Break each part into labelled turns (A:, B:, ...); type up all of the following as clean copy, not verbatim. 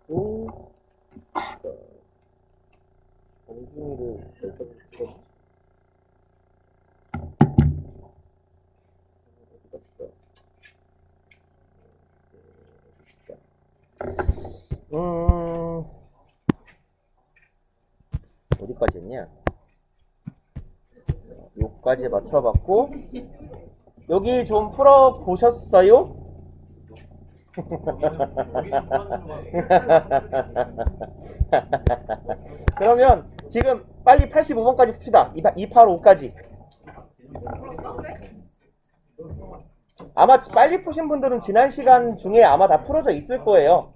A: 또 엉덩이를 어디다 어디까지 했냐? 여기까지 맞춰봤고, 여기 좀 풀어보셨어요? 그러면 지금 빨리 85번까지 풉시다. 285까지. 아마 빨리 푸신 분들은 지난 시간 중에 아마 다 풀어져 있을 거예요.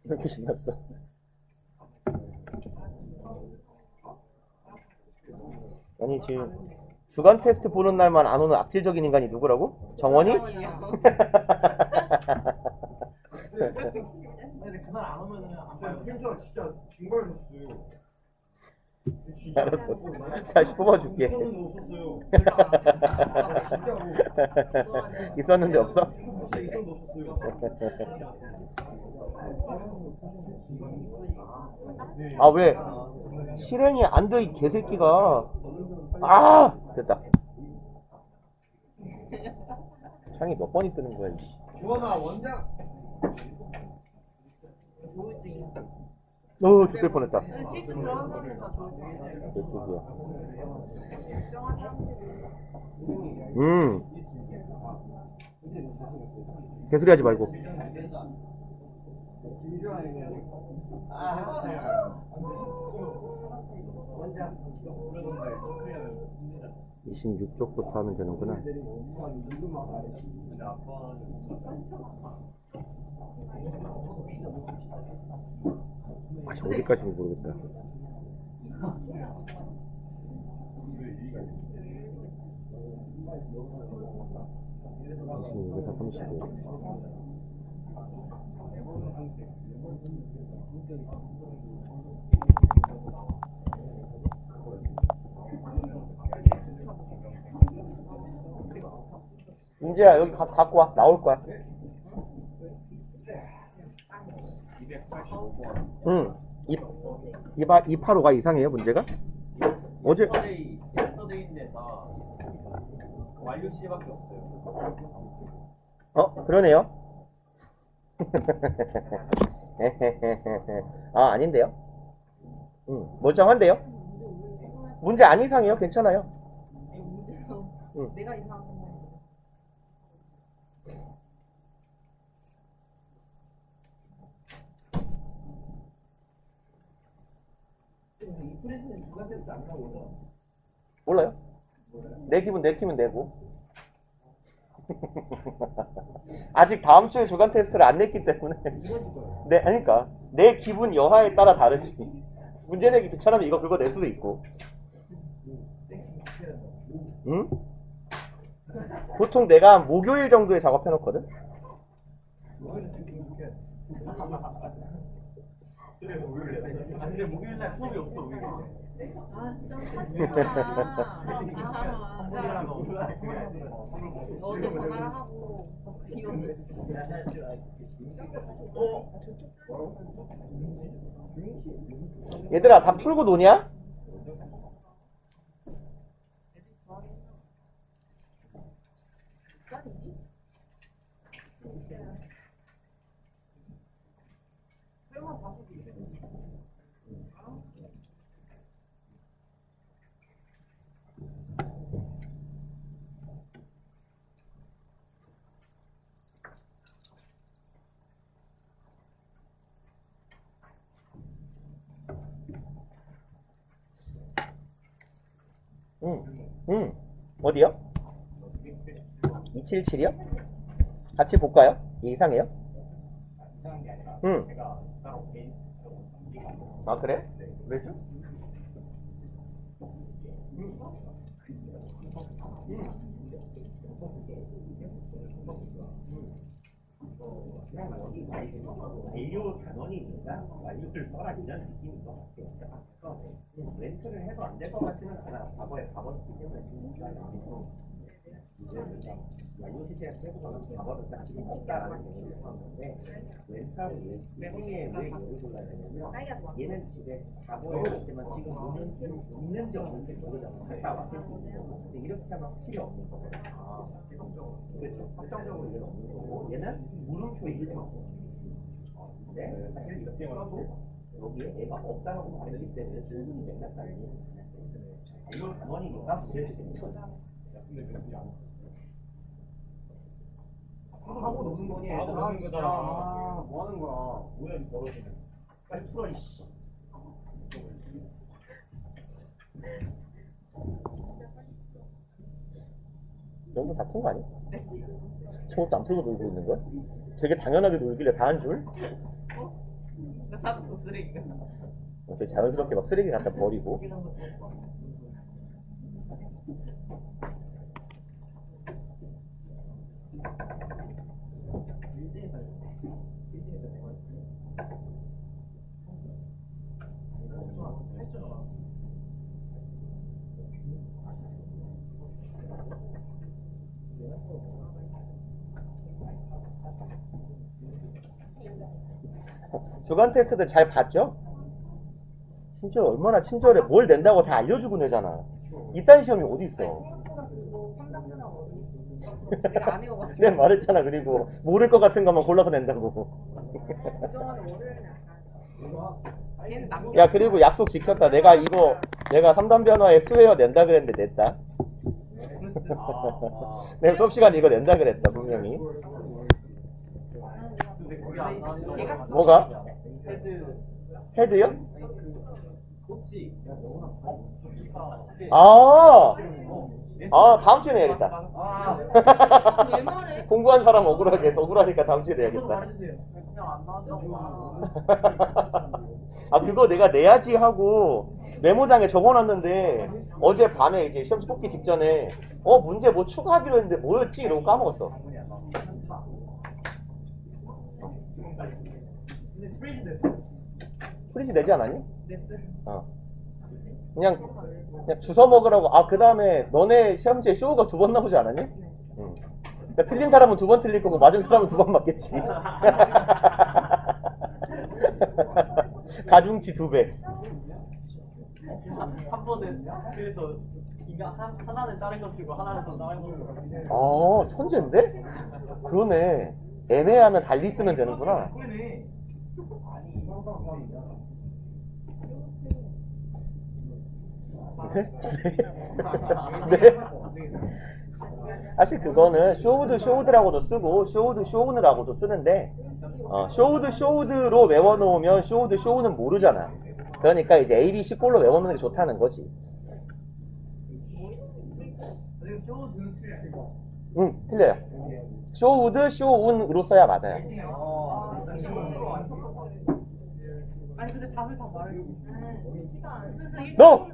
A: 왜 이렇게 신났어? 아니 지금 주간 테스트 보는 날만 안 오는 악질적인 인간이 누구라고? 정원이?
B: 근데 그날 안 오면은 안 봐요.
C: 진짜 징벌했어요. 진짜
A: 알았어. 다시 뽑아줄게.
C: 없었어요. 진짜로.
A: 있었는데 없어?
C: 진짜 있었는데 없었어요.
A: 아 왜? 실행이 안 돼 이 개새끼가. 아 됐다. 창이 몇 번이 뜨는 거야 이씨.
C: 주원아 원장.
A: 죽을 뻔했다.
B: 칩스 들어가면 다 좋을 것
A: 개소리하지 말고.
C: 원장.
A: 26쪽부터 하면 되는구나. 어디까지인지 모르겠다. 26에서 35. 윤재야 여기 가서 갖고 와. 나올 거야. 응. 285가 이상해요 문제가? 어제
C: 예스터데이인데 다 완료 시밖에 없어요.
A: 그러네요. 아 아닌데요? 멀쩡한데요? 문제 안 이상해요. 괜찮아요. 응.
B: 내가 이상한 건데.
C: 이 프린트는 주간 테스트 안 나오죠?
A: 몰라요? 내 기분 내키면 되고. 아직 다음 주에 주간 테스트를 안 냈기 때문에. 네, 그러니까 내 기분 여하에 따라 다르지. 문제 내기 귀찮으면 이거 그거 낼 수도 있고. 응? 보통 내가 목요일 정도에 작업해놓거든.
C: 근데 목요일날 수업이 없어 오히려.
B: 아, 좀 하지마. 어제 전화를 하고
A: 얘들아 다 풀고 노냐? 응. 어디요? 277이요? 같이 볼까요? 이상해요? 응. 아 그래? 왜죠?
D: 그냥 여기 완료 단원이니까 완료를 써라 이런 느낌인 것 같아요. 그래서 렌트를 해도 안 될 것 같지는 않아. 과거에 가버렸기 때문에 지금 이제 완료 시제가 세부가 가버렸다 지금 없다라는 얘기를 하는데 렌탈을 세부에 왜 이걸 골라야 되냐면 얘는 집에 과거에 있지만 지금 있는지 없는지 모르잖아. 갔다 왔을 수 있는 거고. 근데 이렇게 하면 확실히 없는 거거든요. 그렇죠. 확정적으로 얘는 없는 거고 얘는 물음표 있는 거고. 근데 사실 이렇게 써도 여기에 얘가 없다고 말했기 때문에 충분히 맥락상이 이건 단원이니까 문제를 되는 거죠.
C: 하고 노는 거니?
D: 하고 노는
C: 진짜.
D: 거잖아.
C: 뭐 하는 거야?
D: 뭐야 이 벌어지는. 빨리 풀어 이씨.
A: 이 정도 다 푼 거 아니야? 저것도 안 풀고 놀고 있는 거야? 되게 당연하게 놀길래 다 한 줄?
B: 나도 쓰레기가.
A: 이렇게 자연스럽게 막 쓰레기 갖다 버리고. 주간 테스트들 잘 봤죠? 진짜 얼마나 친절해. 뭘 낸다고 다 알려주고 내잖아. 이딴 시험이 어디 있어?
B: 생각보다 그거 3단계라고 내가 안 해봐가지고.
A: 내가 말했잖아. 그리고 모를 것 같은 것만 골라서 낸다고.
B: 부정하는 월요일에 걔는 남겨.
A: 야, 그리고 약속 지켰다. 내가 3단 변화에 스웨어 낸다 그랬는데 냈다. 내가 수업 시간에 이거 낸다 그랬다 분명히.
C: 근데 그게 안 나는
B: 얘가
A: 뭐가?
C: 헤드
A: 헤드요?
C: 코치.
A: 다음 주에 내야겠다.
B: 왜 말해?
A: 공부한 사람 억울하니까 다음 주에 내야겠다.
C: 말해주세요.
B: 그냥 안 나왔잖아.
A: 그거 내가 내야지 하고 메모장에 적어놨는데 어제 밤에 이제 시험 뽑기 직전에 문제 뭐 추가하기로 했는데 뭐였지? 이러고 까먹었어.
C: 근데 프리즈 됐어.
A: 프리즈 내지 않았니?
B: 냈어.
A: 그냥 주워 먹으라고. 그 다음에 너네 시험지에 쇼우가 2번 나오지 않았니? 응. 그러니까 틀린 사람은 2번 틀릴 거고 맞은 사람은 2번 맞겠지. 가중치 2배.
C: 한 번은 그래서 하나는 다른 거 쓰고 하나는 더 다른 거 쓰고.
A: 천재인데? 그러네. 애매하면 달리 쓰면 되는구나.
C: 그러네. 아니
A: 네? 사실 그거는 쇼우드라고도 쓰고 쇼우드라고도 쓰는데 쇼우드로 외워놓으면 쇼우는 모르잖아. 그러니까 이제 A, B, C 꼴로 외워놓는 게 좋다는 거지.
C: 쇼우드는 틀려.
A: 응, 틀려요. 쇼운으로 써야 맞아요.
B: 아니 근데 답을 다 말해.
A: 너!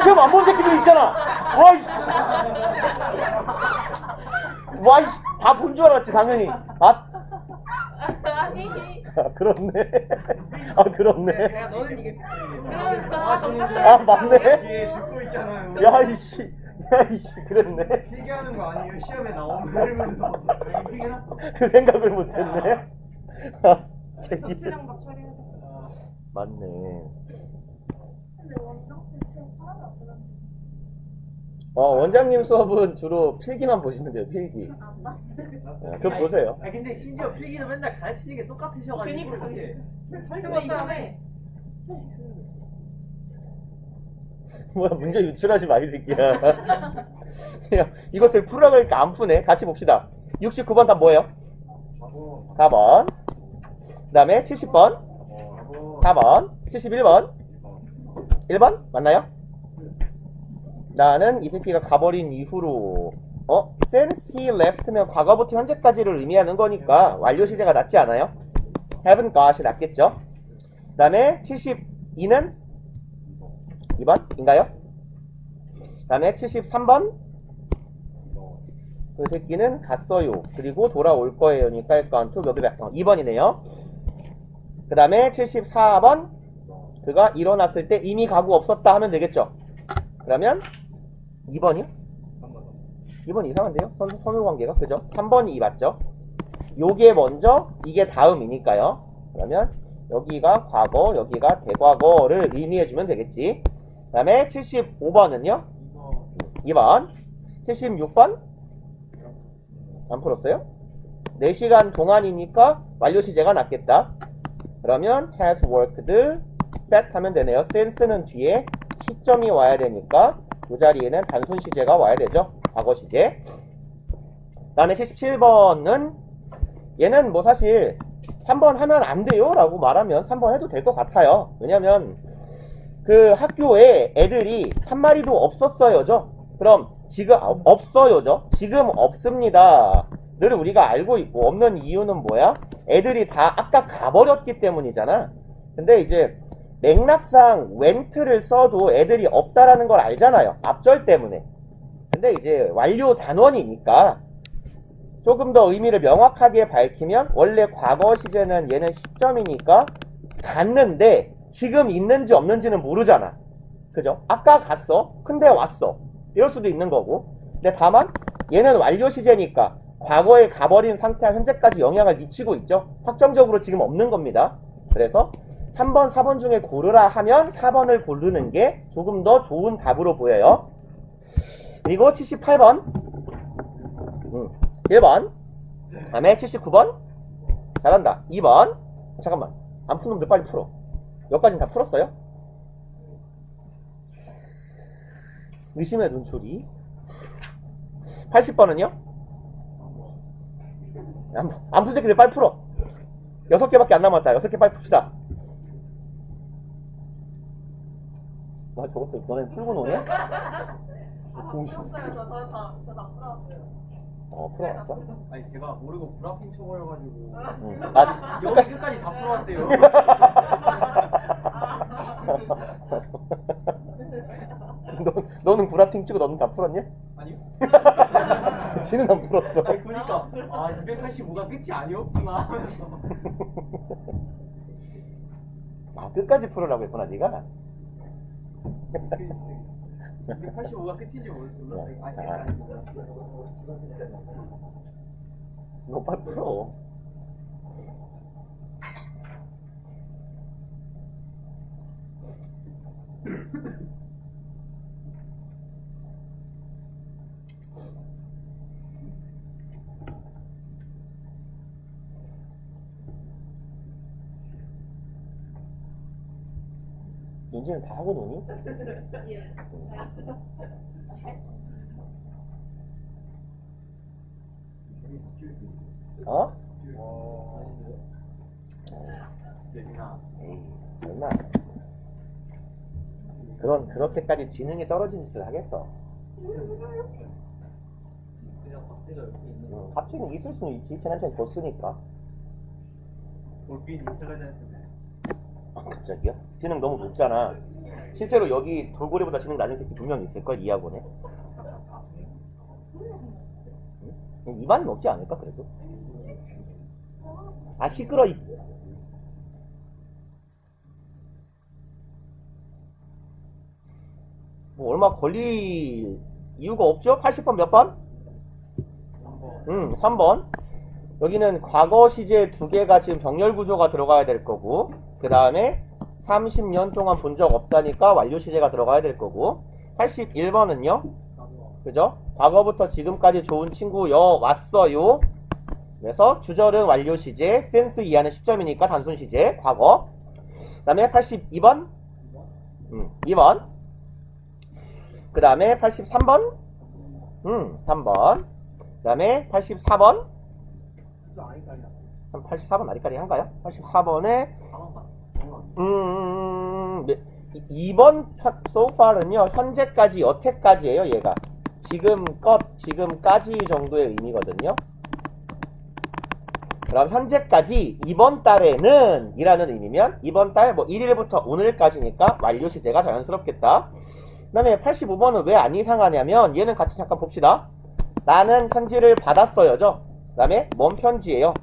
A: 시험 안 본 새끼들 있잖아! 와이씨! 다 본 줄 알았지, 당연히.
B: 아니.
A: 그렇네. 그렇네.
B: 내가 너는 이게. 그러니까.
A: 맞네.
C: 뒤에 듣고 있잖아요.
A: 야이씨, 그랬네.
C: 필기하는 거 아니에요? 시험에 나오면 이러면서 필기해놨어.
A: 그 생각을 못했네.
B: 전체장갑 처리해야 돼.
A: 맞네.
B: 근데 원장 시험 하나도 안 들었는데.
A: 원장님 수업은 주로 필기만 보시면 돼요, 필기.
B: 안 봤어.
A: 그거 보세요.
C: 근데 심지어 필기도 맨날 가르치는 게 똑같으셔가지고.
B: 그니까. 그거 이번에.
A: 뭐야, 문제 유출하지 마, 이 새끼야. 야, 이것들 풀으라 그러니까 안 푸네. 같이 봅시다. 69번 답 뭐예요? 4번. 그 다음에 70번. 4번. 71번. 1번? 맞나요? 나는 이 새끼가 가버린 이후로 since he left면 과거부터 현재까지를 의미하는 거니까 완료 시제가 낫지 않아요? haven't got이 낫겠죠? 그 다음에 72는 2번인가요? 그 다음에 73번 그 새끼는 갔어요. 그리고 돌아올 거예요니까 gone to will be back. 2번이네요. 그 다음에 74번. 그가 일어났을 때 이미 가고 없었다 하면 되겠죠. 그러면 2번이요? 2번 이상한데요? 선후 관계가. 그죠? 3번이 맞죠? 요게 먼저, 이게 다음이니까요. 그러면 여기가 과거, 여기가 대과거를 의미해주면 되겠지. 그 다음에 75번은요? 2번. 76번? 안 풀었어요? 4시간 동안이니까 완료 시제가 낫겠다. 그러면 has worked, set 하면 되네요. since는 뒤에 시점이 와야 되니까 이 자리에는 단순 시제가 와야 되죠. 과거 시제. 그 다음에 77번은 얘는 뭐 사실 3번 하면 안 돼요 라고 말하면 3번 해도 될 것 같아요. 왜냐면 그 학교에 애들이 한 마리도 없었어요죠. 그럼 지금 없어요죠. 지금 없습니다 를 우리가 알고 있고, 없는 이유는 뭐야? 애들이 다 아까 가버렸기 때문이잖아. 근데 이제 맥락상 went를 써도 애들이 없다라는 걸 알잖아요. 앞절 때문에. 근데 이제 완료 단원이니까 조금 더 의미를 명확하게 밝히면, 원래 과거 시제는 얘는 시점이니까 갔는데 지금 있는지 없는지는 모르잖아. 그죠? 아까 갔어. 근데 왔어. 이럴 수도 있는 거고. 근데 다만 얘는 완료 시제니까 과거에 가버린 상태와 현재까지 영향을 미치고 있죠. 확정적으로 지금 없는 겁니다. 그래서 3번, 4번 중에 고르라 하면 4번을 고르는 게 조금 더 좋은 답으로 보여요. 그리고 78번 1번, 그 다음에 79번 잘한다. 2번, 잠깐만, 안 푼 놈들 빨리 풀어. 여기까지는 다 풀었어요? 의심의 눈초리. 80번은요? 안 푼 새끼들 빨리 풀어. 6개밖에 안 남았다. 6개 빨리 풉시다. 와, 저것도 너네 풀고 노냐?
B: 풀었어요. 저다 풀었어요.
A: 풀어왔어?
C: 아니 제가 모르고 브라핑 쳐버려가지고
A: 아,
C: 여기 끝까지 다 풀어왔대요.
A: 너는 구라핑 치고 너는 다 풀었냐?
C: 아니요.
A: 지는 안 풀었어.
C: 아니 보니까 285가 끝이 아니었구나 하면서.
A: 아, 끝까지 풀으라고 했구나, 네가?
C: 285가 끝인지 몰랐어요. 아니 끝이
A: 아.
C: 아니고.
A: 너 빨리 풀어. 윤지는 다 하고 노니? 어?
C: 예진아.
A: 에이, 설마. 그렇게까지 지능이 떨어진 짓을 하겠어.
C: 그냥 박대가 이렇게 있는 거.
A: 갑자기 있을 수는 있지. 지난 시간에 줬으니까.
C: 볼빛 인터넷 했는데.
A: 아, 갑자기요? 지능 너무 높잖아. 실제로 여기 돌고래보다 지능 낮은 새끼 2명 있을걸, 이 학원에. 응? 2반은 없지 않을까, 그래도? 아, 시끄러, 뭐, 얼마 걸릴 이유가 없죠? 80번 몇 번? 3번. 여기는 과거 시제 2개가 지금 병렬 구조가 들어가야 될 거고, 그 다음에 30년 동안 본 적 없다니까 완료 시제가 들어가야 될 거고, 81번은요? 그죠? 과거부터 지금까지 좋은 친구여 왔어요. 그래서 주절은 완료 시제, since 이하는 시점이니까 단순 시제, 과거. 그 다음에 82번? 2번. 그 다음에 83번? 3번. 그 다음에 84번? 84번 아리까리 한가요? 84번에 2번 so far은요, 현재까지, 여태까지예요, 얘가. 지금껏, 지금까지 정도의 의미거든요. 그럼 현재까지 이번 달에는 이라는 의미면 이번 달 뭐 1일부터 오늘까지니까 완료 시제가 자연스럽겠다. 그 다음에 85번은 왜 안 이상하냐면 얘는 같이 잠깐 봅시다. 나는 편지를 받았어요죠. 그 다음에 뭔 편지예요?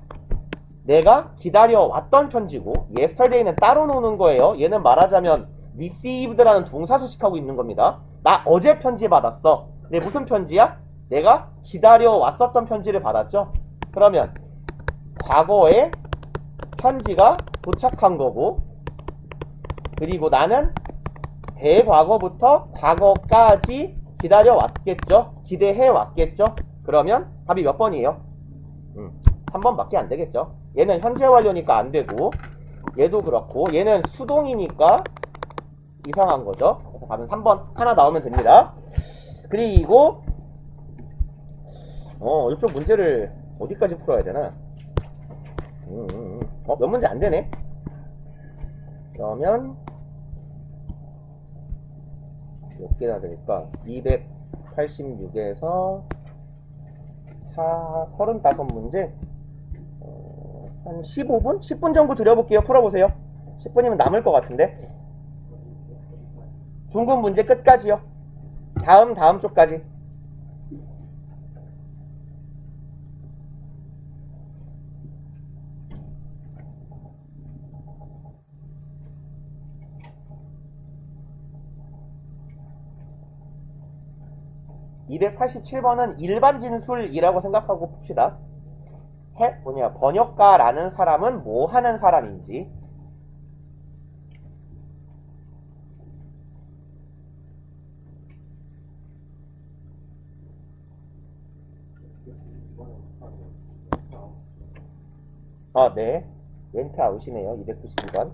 A: 내가 기다려왔던 편지고 yesterday는 따로 노는 거예요. 얘는 말하자면 received라는 동사 수식하고 있는 겁니다. 나 어제 편지 받았어. 네, 무슨 편지야? 내가 기다려왔었던 편지를 받았죠. 그러면 과거에 편지가 도착한 거고, 그리고 나는 대과거부터 과거까지 기다려왔겠죠. 기대해왔겠죠. 그러면 답이 몇 번이에요? 3번밖에 안 되겠죠. 얘는 현재 완료니까 안 되고, 얘도 그렇고, 얘는 수동이니까 이상한 거죠. 그래서 답은 3번 하나 나오면 됩니다. 그리고 이쪽 문제를 어디까지 풀어야 되나? 몇 문제 안 되네. 그러면 몇 개나 되니까 286에서 35문제 한 15분? 10분 정도 드려볼게요. 풀어보세요. 10분이면 남을 것 같은데. 중급 문제 끝까지요. 다음 쪽까지. (287번은) 일반 진술이라고 생각하고 풉시다. 번역가라는 사람은 뭐 하는 사람인지. 네. 렌트 아웃이네요. 292번.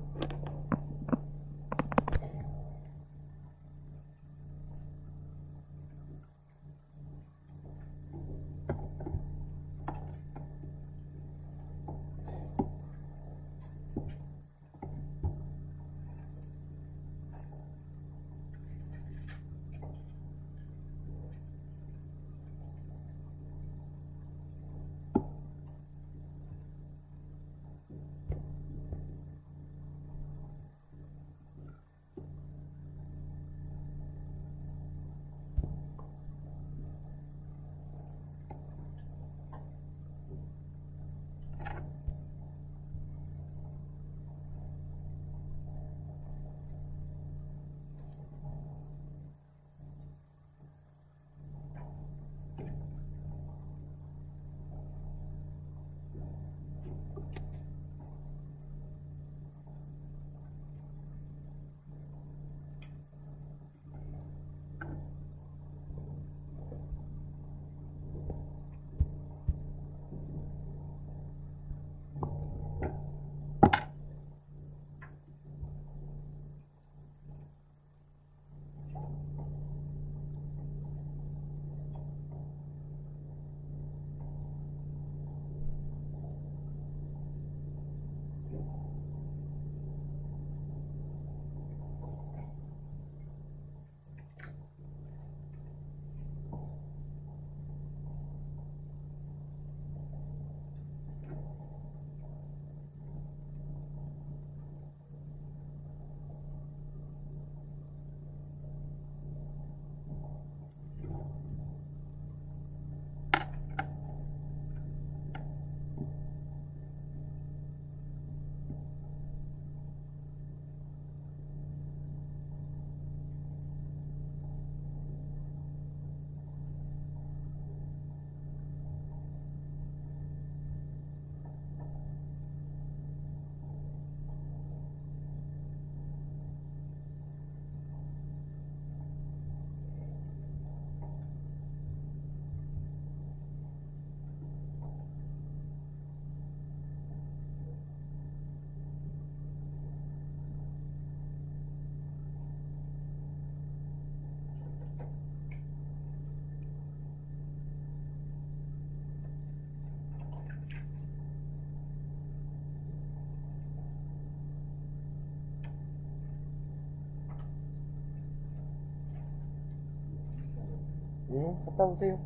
A: 갔다 오세요.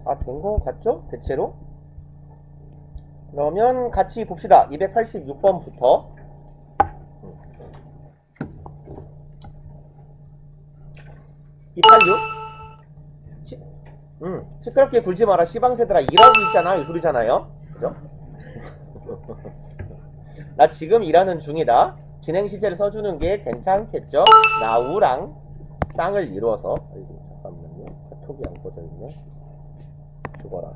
A: 다 된 거 같죠? 대체로? 그러면 같이 봅시다. 286번부터. 286? 시끄럽게 굴지 마라. 시방새들아. 일하고 있잖아. 이 소리잖아요. 그죠? 나 지금 일하는 중이다. 진행 시제를 써주는 게 괜찮겠죠? 나우랑 쌍을 이루어서. 아이고, 잠깐만요. 카톡이 안 꺼져 있네. 죽어라.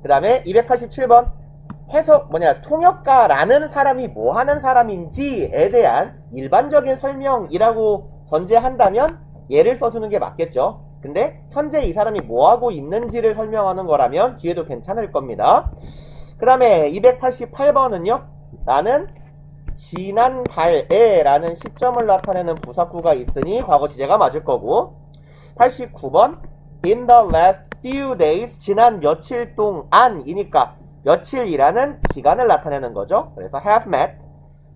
A: 그 다음에 287번. 통역가라는 사람이 뭐 하는 사람인지에 대한 일반적인 설명이라고 전제한다면 얘를 써주는 게 맞겠죠. 근데 현재 이 사람이 뭐 하고 있는지를 설명하는 거라면 뒤에도 괜찮을 겁니다. 그 다음에 288번은요. 나는 지난달에 라는 시점을 나타내는 부사구가 있으니 과거 시제가 맞을 거고, 89번 in the last few days, 지난 며칠 동안이니까 며칠이라는 기간을 나타내는 거죠. 그래서 have met.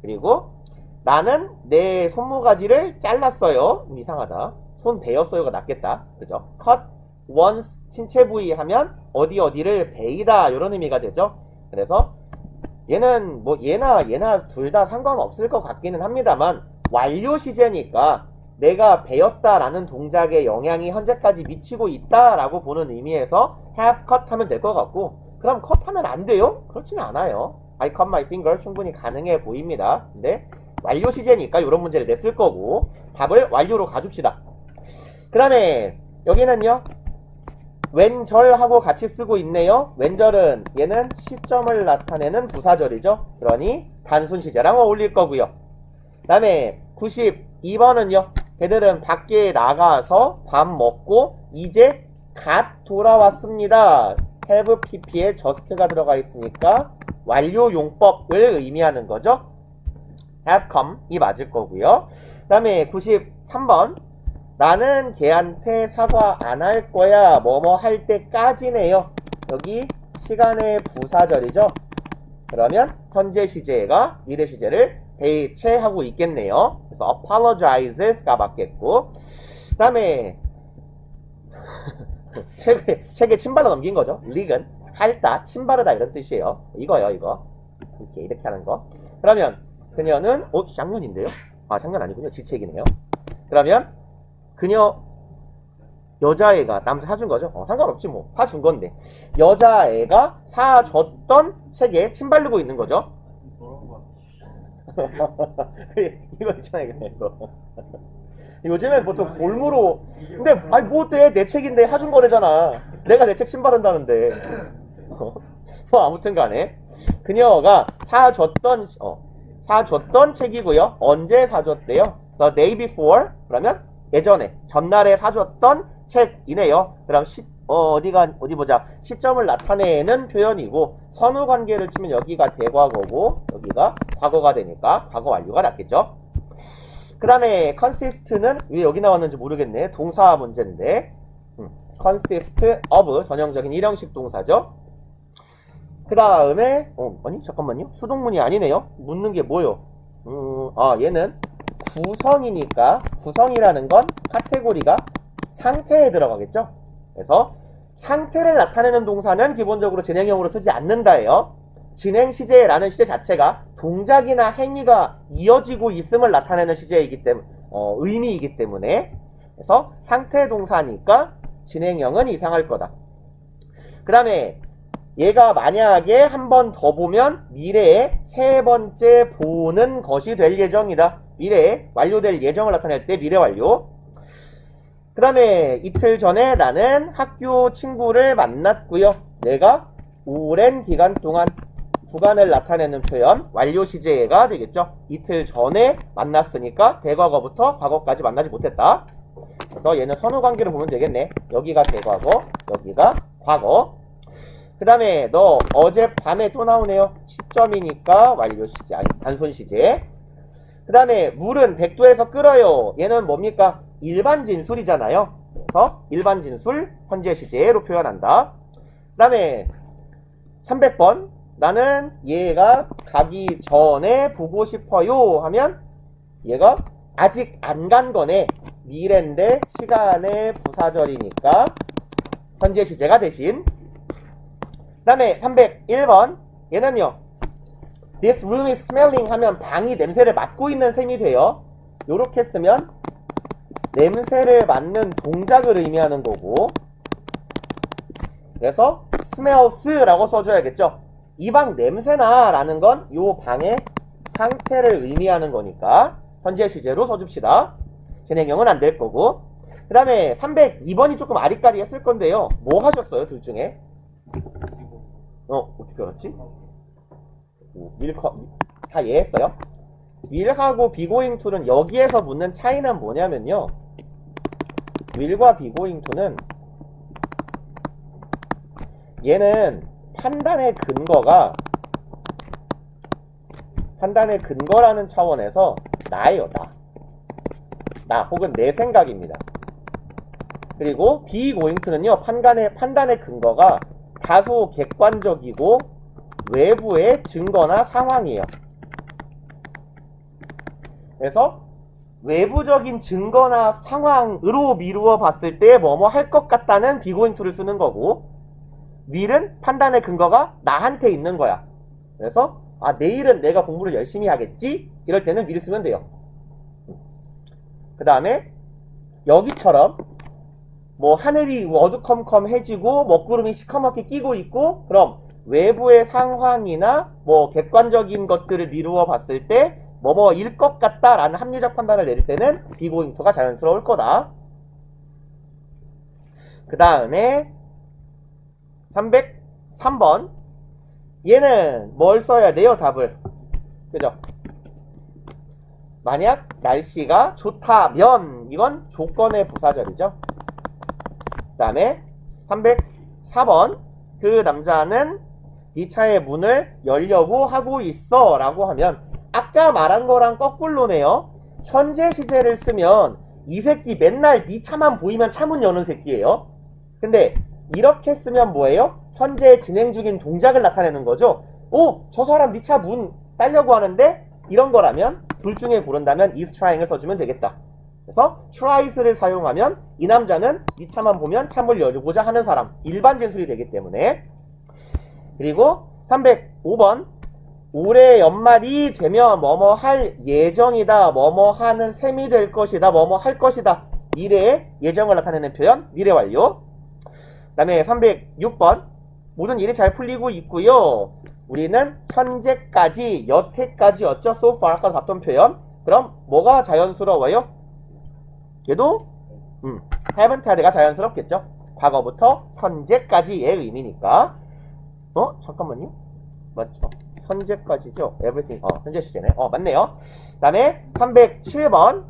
A: 그리고 나는 내 손모가지를 잘랐어요. 이상하다. 손 베었어요가 낫겠다. 그죠? cut once 신체 부위 하면 어디를 베이다 이런 의미가 되죠. 그래서 얘는 뭐 얘나 둘 다 상관없을 것 같기는 합니다만 완료 시제니까 내가 베었다라는 동작의 영향이 현재까지 미치고 있다라고 보는 의미에서 have cut 하면 될 것 같고, 그럼 컷 하면 안 돼요? 그렇지는 않아요. I cut my finger 충분히 가능해 보입니다. 근데 완료 시제니까 이런 문제를 냈을 거고 답을 완료로 가줍시다. 그 다음에 여기는요. 왼절하고 같이 쓰고 있네요. 왼절은 얘는 시점을 나타내는 부사절이죠. 그러니 단순 시제랑 어울릴 거고요. 그 다음에 92번은요. 걔들은 밖에 나가서 밥 먹고 이제 갓 돌아왔습니다. have pp에 just가 들어가 있으니까 완료 용법을 의미하는 거죠. have come 이 맞을 거고요. 그 다음에 93번 나는 걔한테 사과 안 할 거야. 뭐뭐 할 때까지네요. 여기 시간의 부사절이죠. 그러면 현재 시제가 미래 시제를 대체하고 있겠네요. 그래서 apologizes가 맞겠고, 그 다음에 책에 침 발라 넘긴 거죠. 릭은 핥다, 침 바르다 이런 뜻이에요. 이거요, 이거. 이렇게 하는 거. 그러면 그녀는 작년인데요? 아, 작년 아니군요. 지책이네요. 그러면 그녀 여자애가 남자 사준 거죠. 상관없지 뭐. 사준 건데 여자애가 사줬던 책에 침 바르고 있는 거죠. 이거 있잖아요, 이거. 요즘엔 보통 골무로. 근데 아니 뭐 어때? 내 책인데 사준 거래잖아. 내가 내 책 침 바른다는데. 뭐 아무튼 간에 그녀가 사줬던 책이고요. 언제 사줬대요? The day before. 그러면 예전에 전날에 사줬던 책이네요. 그럼 어디 보자. 시점을 나타내는 표현이고, 선후 관계를 치면 여기가 대과거고 여기가 과거가 되니까 과거 완료가 낫겠죠. 그 다음에 consist는 왜 여기 나왔는지 모르겠네. 동사 문제인데 consist of 전형적인 일형식 동사죠. 그 다음에 아니 잠깐만요. 수동문이 아니네요. 묻는 게 뭐요? 얘는 구성이니까 구성이라는 건 카테고리가 상태에 들어가겠죠. 그래서 상태를 나타내는 동사는 기본적으로 진행형으로 쓰지 않는다예요. 진행 시제라는 시제 자체가 동작이나 행위가 이어지고 있음을 나타내는 시제이기 때문에 의미이기 때문에, 그래서 상태 동사니까 진행형은 이상할 거다. 그 다음에 얘가 만약에 한 번 더 보면 미래에 세 번째 보는 것이 될 예정이다. 미래에 완료될 예정을 나타낼 때 미래 완료. 그 다음에 이틀 전에 나는 학교 친구를 만났고요. 내가 오랜 기간 동안 구간을 나타내는 표현 완료 시제가 되겠죠. 이틀 전에 만났으니까 대과거부터 과거까지 만나지 못했다. 그래서 얘는 선후 관계를 보면 되겠네. 여기가 대과거, 여기가 과거. 그 다음에 너 어젯밤에 또 나오네요. 시점이니까 완료 시제, 아니 단순 시제. 그 다음에 물은 100도에서 끓어요. 얘는 뭡니까? 일반 진술이잖아요. 그래서 일반 진술 현재 시제로 표현한다. 그 다음에 300번 나는 얘가 가기 전에 보고 싶어요 하면 얘가 아직 안 간 거네. 미래인데 시간의 부사절이니까 현재 시제가 대신. 그 다음에 301번 얘는요. This room is smelling 하면 방이 냄새를 맡고 있는 셈이 돼요. 요렇게 쓰면 냄새를 맡는 동작을 의미하는 거고, 그래서 smells라고 써줘야겠죠. 이 방 냄새나 라는 건 요 방의 상태를 의미하는 거니까 현재 시제로 써줍시다. 진행형은 안 될 거고. 그 다음에 302번이 조금 아리까리 했을 건데요. 뭐 하셨어요? 둘 중에? 어떻게 알았지? 다 이해했어요? will하고 begoing to는 여기에서 묻는 차이는 뭐냐면요. will과 begoing to는 얘는 판단의 근거라는 차원에서 나예요. 나 혹은 내 생각입니다. 그리고 begoing to는요. 판단의 근거가 다소 객관적이고 외부의 증거나 상황이에요. 그래서 외부적인 증거나 상황으로 미루어 봤을 때 뭐뭐 할 것 같다는 begoing to를 쓰는 거고, will은 판단의 근거가 나한테 있는 거야. 그래서 내일은 내가 공부를 열심히 하겠지? 이럴 때는 will 쓰면 돼요. 그 다음에 여기처럼 뭐 하늘이 어두컴컴해지고 먹구름이 시커멓게 끼고 있고, 그럼 외부의 상황이나 뭐 객관적인 것들을 미루어 봤을 때 뭐뭐일 것 같다라는 합리적 판단을 내릴 때는 begoing to가 자연스러울 거다. 그 다음에 303번 얘는 뭘 써야 돼요? 답을. 그죠? 만약 날씨가 좋다면 이건 조건의 부사절이죠. 그 다음에 304번 그 남자는 이 차의 문을 열려고 하고 있어 라고 하면 아까 말한 거랑 거꾸로네요. 현재 시제를 쓰면 이 새끼 맨날 네 차만 보이면 차문 여는 새끼예요. 근데 이렇게 쓰면 뭐예요? 현재 진행 중인 동작을 나타내는 거죠. 저 사람 네 차 문 따려고 하는데 이런 거라면 둘 중에 고른다면 is trying을 써주면 되겠다. 그래서 tries를 사용하면 이 남자는 네 차만 보면 차문을 열고자 하는 사람, 일반 진술이 되기 때문에. 그리고 305번 올해 연말이 되면 뭐뭐 할 예정이다, 뭐뭐 하는 셈이 될 것이다, 뭐뭐 할 것이다. 미래의 예정을 나타내는 표현 미래 완료. 그 다음에 306번 모든 일이 잘 풀리고 있고요. 우리는 현재까지, 여태까지 어쩌 so far 아까 봤던 표현. 그럼 뭐가 자연스러워요? 얘도 haven't had가 자연스럽겠죠. 과거부터 현재까지의 의미니까. 잠깐만요. 맞죠? 현재까지죠. everything. 현재 시제네. 맞네요. 그 다음에 307번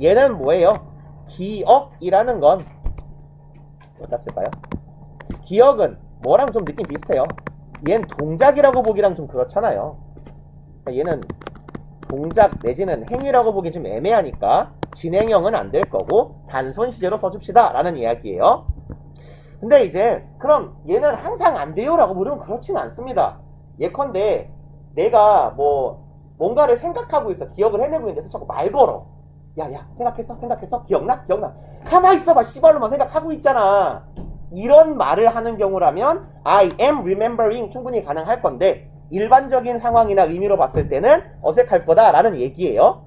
A: 얘는 뭐예요? 기억이라는 건 어디다 쓸까요? 기억은 뭐랑 좀 느낌 비슷해요. 얘는 동작이라고 보기랑 좀 그렇잖아요. 얘는 동작 내지는 행위라고 보기 좀 애매하니까 진행형은 안 될 거고 단순 시제로 써줍시다 라는 이야기예요. 근데 이제 그럼 얘는 항상 안 돼요 라고 물으면 그렇지는 않습니다. 예컨대 내가 뭔가를 생각하고 있어. 기억을 해내고 있는데 자꾸 말 걸어. 야야 생각했어? 기억나? 가만히 있어봐 씨발로만 생각하고 있잖아. 이런 말을 하는 경우라면 I am remembering 충분히 가능할 건데 일반적인 상황이나 의미로 봤을 때는 어색할 거다 라는 얘기예요.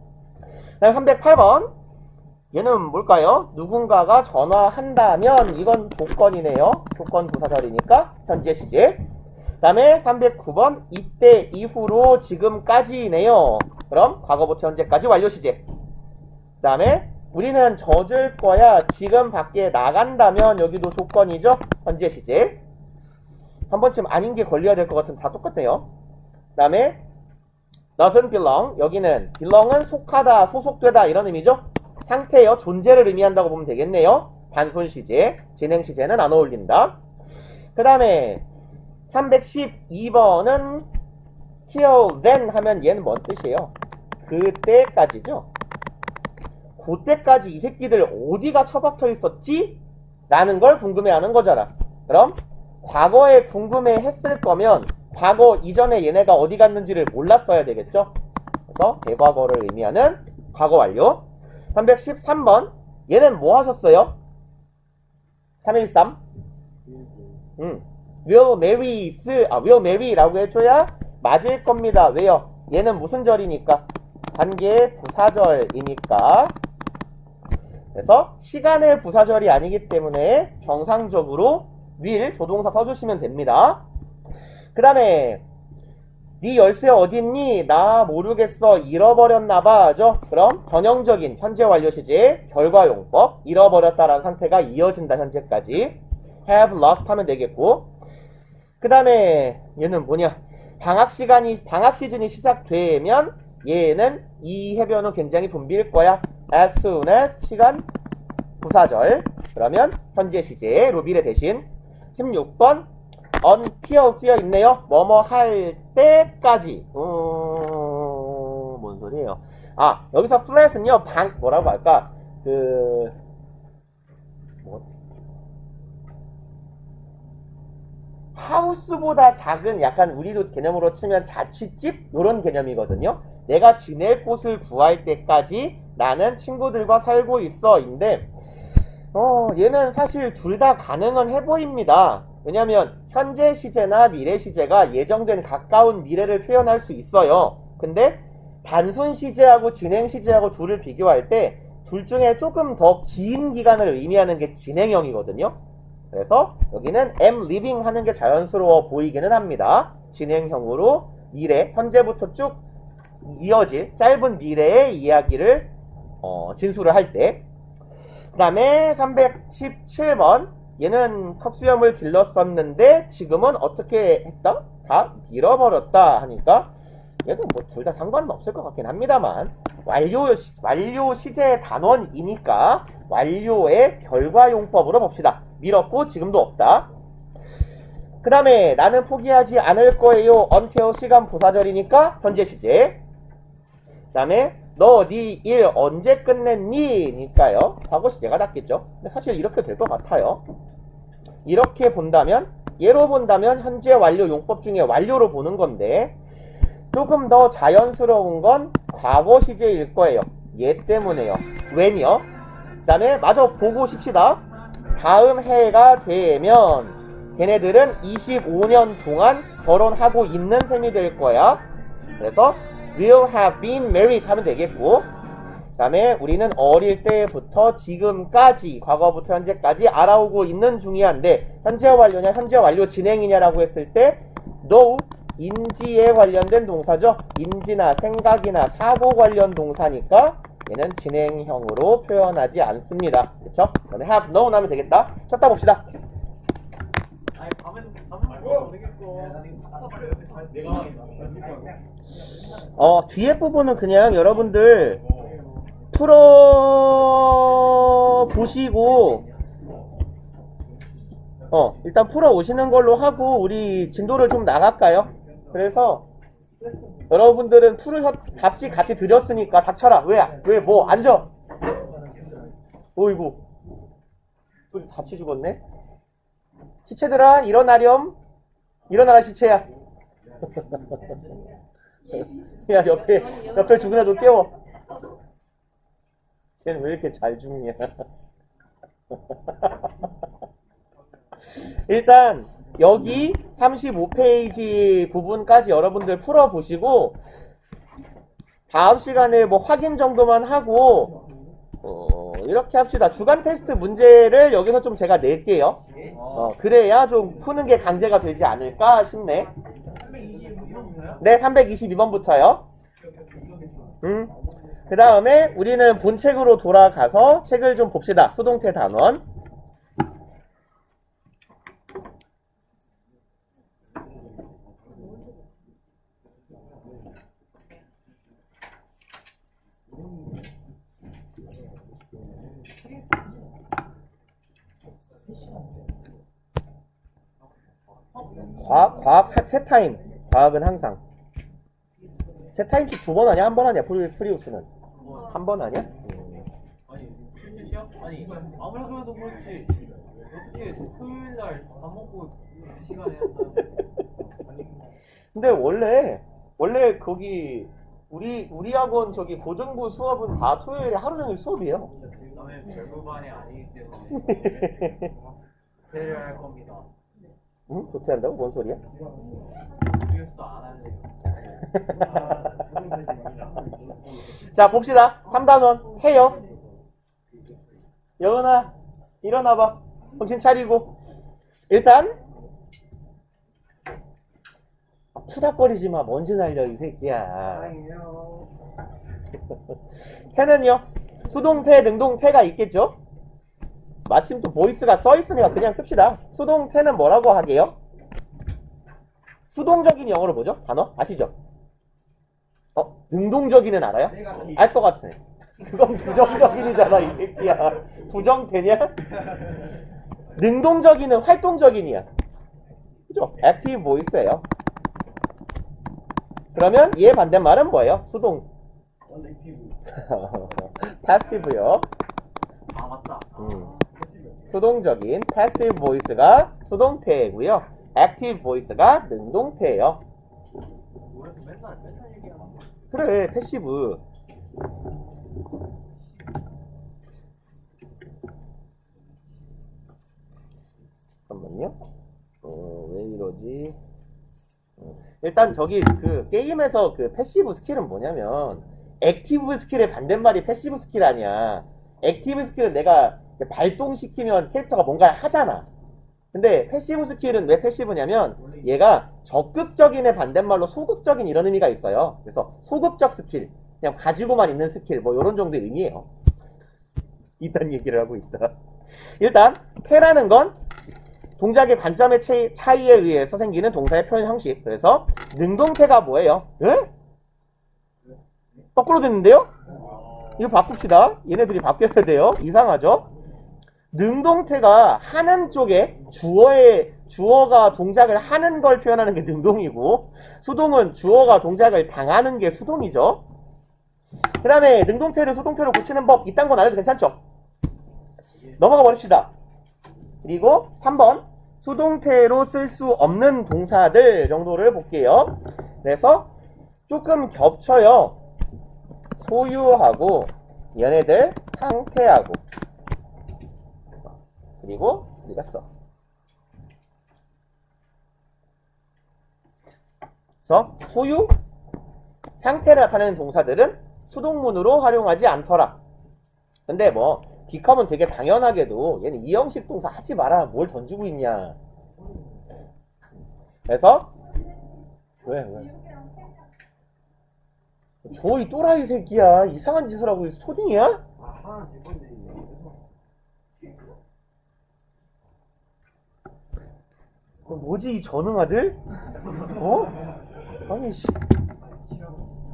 A: 다음 308번 얘는 뭘까요? 누군가가 전화한다면 이건 조건이네요. 조건 부사절이니까 현재 시제. 그 다음에 309번 이때 이후로 지금까지네요. 그럼 과거부터 현재까지 완료 시제. 그 다음에 우리는 젖을 거야 지금 밖에 나간다면 여기도 조건이죠. 현재 시제. 한 번쯤 아닌 게 걸려야 될 것 같은데 다 똑같네요. 그 다음에 doesn't belong. 여기는 belong은 속하다, 소속되다 이런 의미죠. 상태요. 존재를 의미한다고 보면 되겠네요. 단순 시제, 진행 시제는 안 어울린다. 그 다음에 312번은 till then 하면 얘는 뭔 뜻이에요? 그때까지죠. 그때까지 이 새끼들 어디가 처박혀 있었지? 라는 걸 궁금해하는 거잖아. 그럼 과거에 궁금해했을 거면 과거 이전에 얘네가 어디 갔는지를 몰랐어야 되겠죠. 그래서 대과거를 의미하는 과거 완료. 313번 얘는 뭐 하셨어요? 313 will marry라고 해줘야 맞을 겁니다. 왜요? 얘는 무슨 절이니까? 관계 부사절이니까. 그래서 시간의 부사절이 아니기 때문에 정상적으로 will 조동사 써주시면 됩니다. 그 다음에 네 열쇠 어딨니? 나 모르겠어. 잃어버렸나봐. 죠? 그럼 전형적인 현재 완료 시제 결과용법 잃어버렸다라는 상태가 이어진다. 현재까지 have lost 하면 되겠고, 그 다음에 얘는 뭐냐? 방학 시즌이 시작되면 얘는 이 해변은 굉장히 붐빌 거야. as soon as 시간 부사절. 그러면 현재 시제 로비레 대신. 16번 until 쓰여 있네요. 뭐뭐 할 때까지. 뭔 소리예요? 아, 여기서 flat은요 뭐라고 할까? 하우스보다 작은, 약간 우리도 개념으로 치면 자취집 요런 개념이거든요. 내가 지낼 곳을 구할 때까지 나는 친구들과 살고 있어 인데, 얘는 사실 둘 다 가능은 해 보입니다. 왜냐면 현재 시제나 미래 시제가 예정된 가까운 미래를 표현할 수 있어요. 근데 단순 시제하고 진행 시제하고 둘을 비교할 때 둘 중에 조금 더 긴 기간을 의미하는 게 진행형이거든요. 그래서 여기는 am living 하는 게 자연스러워 보이기는 합니다. 진행형으로 미래, 현재부터 쭉 이어질 짧은 미래의 이야기를 진술을 할 때. 그 다음에 317번 얘는 턱수염을 길렀었는데 지금은 어떻게 했다? 다 잃어버렸다 하니까 얘도 뭐 둘 다 상관은 없을 것 같긴 합니다만 완료 시제 단원이니까 완료의 결과용법으로 봅시다. 밀었고 지금도 없다. 그 다음에 나는 포기하지 않을 거예요. until 시간 부사절이니까 현재 시제. 그 다음에 너 네 일 언제 끝냈니? 니까요. 과거 시제가 낫겠죠. 근데 사실 이렇게 될 것 같아요. 이렇게 본다면, 예로 본다면 현재 완료 용법 중에 완료로 보는 건데 조금 더 자연스러운 건 과거 시제일 거예요. 얘 때문에요. when이요. 그 다음에 마저 보고 싶시다. 다음 해가 되면 걔네들은 25년 동안 결혼하고 있는 셈이 될 거야. 그래서 will have been married 하면 되겠고, 그 다음에 우리는 어릴 때부터 지금까지, 과거부터 현재까지 알아오고 있는 중이한데 현재 완료냐 현재 완료 진행이냐라고 했을 때 no, 인지에 관련된 동사죠. 인지나 생각이나 사고 관련 동사니까 얘는 진행형으로 표현하지 않습니다. 그쵸? 그다음에 have known 하면 되겠다. 쳤다 봅시다.
C: 아니 밤에 못 되겠고.
A: 뒤에 부분은 그냥 여러분들 풀어 보시고 일단 풀어 오시는 걸로 하고 우리 진도를 좀 나갈까요? 그래서 여러분들은 답지 같이 드렸으니까 닥쳐라. 왜 뭐 앉아. 어이구 소리 다치 죽었네. 시체들아 일어나렴. 일어나라 시체야. 야 옆에 죽은 애도 깨워. 쟤는 왜 이렇게 잘 죽냐. 일단 여기 35페이지 부분까지 여러분들 풀어보시고 다음 시간에 뭐 확인 정도만 하고 이렇게 합시다. 주간 테스트 문제를 여기서 좀 제가 낼게요. 그래야 좀 푸는 게 강제가 되지 않을까 싶네. 네, 322번부터요. 그 다음에 우리는 본책으로 돌아가서 책을 좀 봅시다. 수동태 단원. 과학 세 타임. 과학은 항상. 세 타임씩 2번 하냐? 한 번 하냐? 프리우스는. 한 번 하냐?
C: 아니 실제 시험? 아니 아무리 그래도 그렇지 어떻게 토요일날 밥 먹고 2시간에
A: 근데 원래 거기 우리 학원 저기 고등부 수업은 다 토요일에 하루 종일 수업이에요.
C: 너네 별부반이 아니기 때문에 세를 할 겁니다.
A: 응? 조퇴한다고? 뭔 소리야?
C: 뉴스 안 할래요.
A: 자 봅시다. 3단원 태요. 여은아 일어나봐. 정신 차리고. 일단 투닥거리지 마. 먼지 날려 이 새끼야. 태는요? 수동태, 능동태가 있겠죠? 마침 또 보이스가 써있으니까 그냥 씁시다. 수동태는 뭐라고 하게요? 수동적인 영어로 뭐죠? 단어? 아시죠? 능동적인은 알아요? 알 것 같아. 그건 부정적인이잖아 이 새끼야. 부정되냐? 능동적인은 활동적인이야. 그죠? active voice예요. 그러면 얘의 반대말은 뭐예요? 수동. passive요.
C: 아 맞다.
A: 수동적인 passive voice가 수동태고요. active voice가 능동태예요.
C: 그래서 맨날 얘기하는 거.
A: 그래, 패시브. 잠깐만요. 왜 이러지? 일단 저기 그 게임에서 그 패시브 스킬은 뭐냐면 액티브 스킬의 반대말이 패시브 스킬 아니야. 액티브 스킬은 내가 발동시키면 캐릭터가 뭔가를 하잖아. 근데 패시브 스킬은 왜 패시브냐면 얘가 적극적인의 반대말로 소극적인 이런 의미가 있어요. 그래서 소극적 스킬, 그냥 가지고만 있는 스킬 뭐 이런 정도의 의미예요. 이딴 얘기를 하고 있다. 일단 태라는 건 동작의 관점의 차이에 의해서 생기는 동사의 표현 형식. 그래서 능동태가 뭐예요? 에? 거꾸로 됐는데요? 이거 바꿉시다. 얘네들이 바뀌어야 돼요. 이상하죠? 능동태가 하는 쪽에 주어가 동작을 하는 걸 표현하는 게 능동이고, 수동은 주어가 동작을 당하는 게 수동이죠. 그 다음에 능동태를 수동태로 고치는 법, 이딴 건 안 해도 괜찮죠? 넘어가 버립시다. 그리고 3번 수동태로 쓸 수 없는 동사들 정도를 볼게요. 그래서 조금 겹쳐요. 소유하고 얘네들 상태하고. 그리고 어디 갔어? 그래서 소유, 상태를 나타내는 동사들은 수동문으로 활용하지 않더라. 근데 뭐 비컴은 되게 당연하게도 얘는 이형식 동사 하지 마라. 뭘 던지고 있냐. 그래서 왜? 저 이 또라이 새끼야. 이상한 짓을 하고 있어. 초딩이야? 뭐지 이 전응아들? 아니 씨.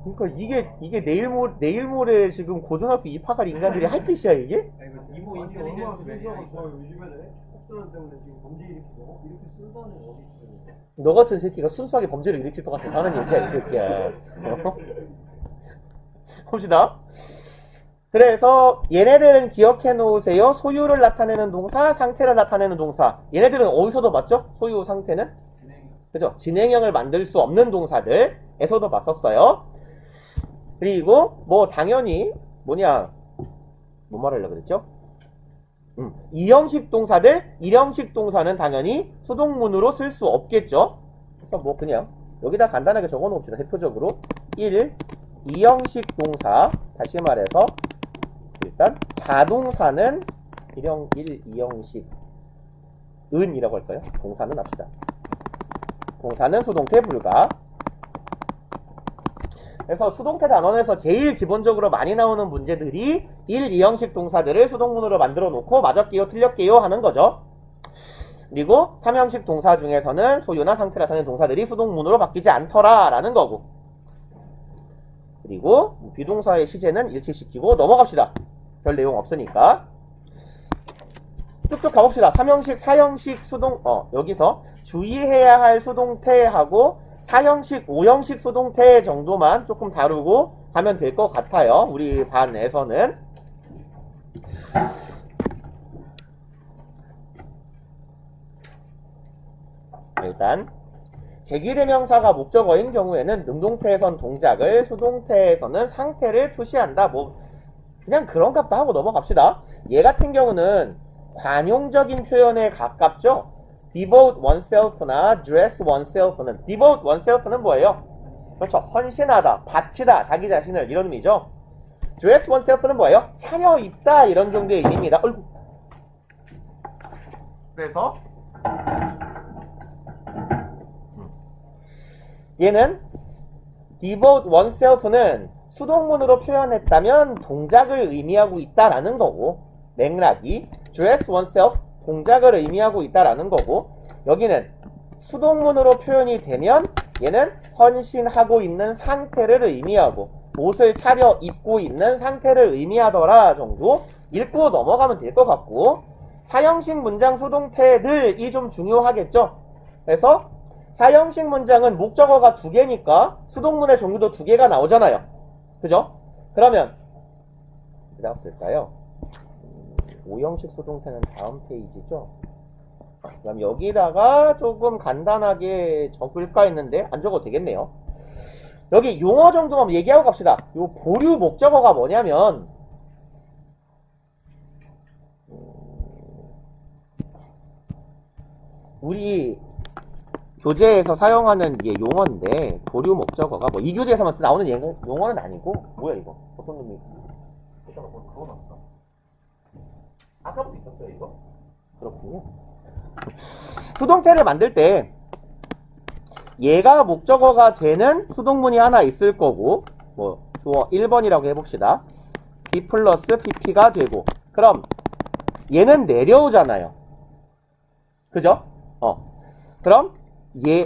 A: 그러니까 이게 내일 모레 지금 고등학교 입학할 인간들이 할 짓이야 이게?
C: 이모 인텔리전스 순서가 좋아요. 요즘에는 폭설 때문에 지금 범죄 일으키고 이렇게 순서는 어디 있어요?
A: 너 같은 새끼가 순수하게 범죄를 일으킬 것 같아서 하는 얘기야 이 새끼야. 봅시다. 그래서 얘네들은 기억해 놓으세요. 소유를 나타내는 동사, 상태를 나타내는 동사. 얘네들은 어디서도 봤죠? 소유, 상태는? 그죠? 진행형을 만들 수 없는 동사들에서도 봤었어요. 그리고 뭐 당연히 뭐냐 뭐 말하려고 그랬죠? 이형식 동사들, 일형식 동사는 당연히 수동문으로 쓸 수 없겠죠? 그래서 뭐 그냥 여기다 간단하게 적어 놓읍시다. 대표적으로 1. 이형식 동사, 다시 말해서 일단 자동사는 2형식 은이라고 할까요? 동사는 합시다. 동사는 수동태 불가. 그래서 수동태 단원에서 제일 기본적으로 많이 나오는 문제들이 1, 2형식 동사들을 수동문으로 만들어 놓고 맞았게요, 틀렸게요 하는 거죠. 그리고 3형식 동사 중에서는 소유나 상태를 나타내는 동사들이 수동문으로 바뀌지 않더라 라는 거고. 그리고 비동사의 시제는 일치시키고 넘어갑시다. 별 내용 없으니까. 쭉쭉 가봅시다. 3형식, 4형식 수동, 여기서 주의해야 할 수동태하고 4형식, 5형식 수동태 정도만 조금 다루고 가면 될 것 같아요. 우리 반에서는. 일단 제기대명사가 목적어인 경우에는 능동태에선 동작을, 수동태에서는 상태를 표시한다. 뭐 그냥 그런 값도 하고 넘어갑시다. 얘 같은 경우는 관용적인 표현에 가깝죠. devote oneself나 dress oneself는, devote oneself는 뭐예요? 그렇죠. 헌신하다, 바치다, 자기 자신을, 이런 의미죠. dress oneself는 뭐예요? 차려입다, 이런 정도의 의미입니다. 그래서 얘는 devote oneself는 수동문으로 표현했다면 동작을 의미하고 있다라는 거고, 맥락이 dress oneself 동작을 의미하고 있다라는 거고, 여기는 수동문으로 표현이 되면 얘는 헌신하고 있는 상태를 의미하고 옷을 차려 입고 있는 상태를 의미하더라 정도 읽고 넘어가면 될 것 같고, 사형식 문장 수동태들이 좀 중요하겠죠. 그래서 사형식 문장은 목적어가 2개니까 수동문의 종류도 2개가 나오잖아요. 그죠? 그러면 뭐라고 쓸까요? 5형식 수동태는 다음 페이지죠. 그럼 여기다가 조금 간단하게 적을까 했는데 안 적어도 되겠네요. 여기 용어 정도만 얘기하고 갑시다. 요 보류 목적어가 뭐냐면 우리 교재에서 사용하는 게 용어인데, 보류 목적어가 뭐 이 교재에서만 나오는 용어는 아니고, 뭐야 이거? 어떤 놈이? 이따가 뭐 그거 났어. 아까부터 있었어요 이거? 그렇군요. 수동태를 만들 때 얘가 목적어가 되는 수동문이 하나 있을 거고, 뭐 주어 1번이라고 해봅시다. B 플러스 PP가 되고, 그럼 얘는 내려오잖아요. 그죠? 그럼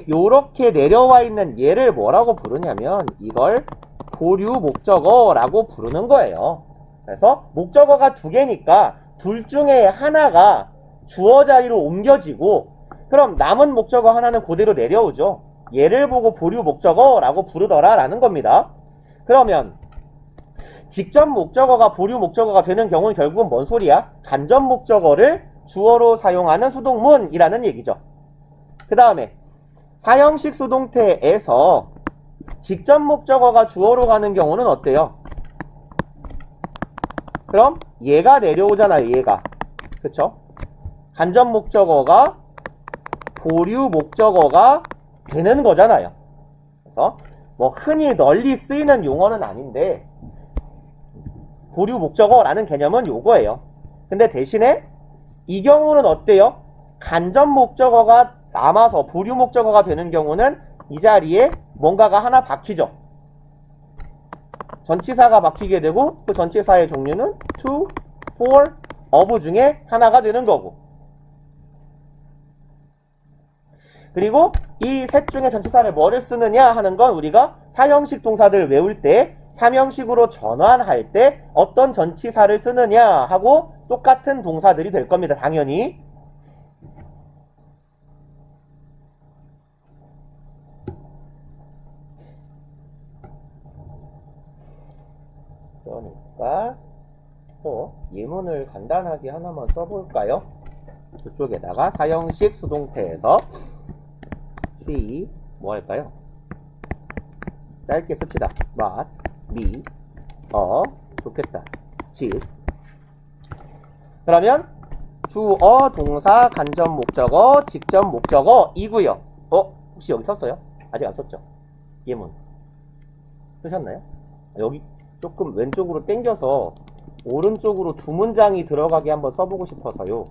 A: 요렇게 내려와 있는 얘를 뭐라고 부르냐면 이걸 보류 목적어라고 부르는 거예요. 그래서 목적어가 2개니까 둘 중에 하나가 주어 자리로 옮겨지고, 그럼 남은 목적어 하나는 그대로 내려오죠. 얘를 보고 보류 목적어라고 부르더라 라는 겁니다. 그러면 직접 목적어가 보류 목적어가 되는 경우는 결국은 뭔 소리야? 간접 목적어를 주어로 사용하는 수동문이라는 얘기죠. 그 다음에 사형식 수동태에서 직접 목적어가 주어로 가는 경우는 어때요? 그럼 얘가 내려오잖아요. 얘가. 그쵸? 간접 목적어가 보류 목적어가 되는 거잖아요. 그래서 뭐 흔히 널리 쓰이는 용어는 아닌데 보류 목적어라는 개념은 요거예요. 근데 대신에 이 경우는 어때요? 간접 목적어가 남아서 보류 목적어가 되는 경우는 이 자리에 뭔가가 하나 박히죠. 전치사가 박히게 되고, 그 전치사의 종류는 to, for, of 중에 하나가 되는 거고, 그리고 이 셋 중에 전치사를 뭐를 쓰느냐 하는 건 우리가 사형식 동사들을 외울 때 3형식으로 전환할 때 어떤 전치사를 쓰느냐 하고 똑같은 동사들이 될 겁니다. 당연히. 그러니까 예문을 간단하게 하나만 써볼까요? 이쪽에다가 사형식 수동태에서 she 뭐 할까요? 짧게 씁시다. what, me, 좋겠다. 집. 그러면 주어, 동사, 간접 목적어, 직접 목적어 이고요. 혹시 여기 썼어요? 아직 안 썼죠? 예문 쓰셨나요? 여기 조금 왼쪽으로 당겨서 오른쪽으로 2문장이 들어가게 한번 써보고 싶어서요.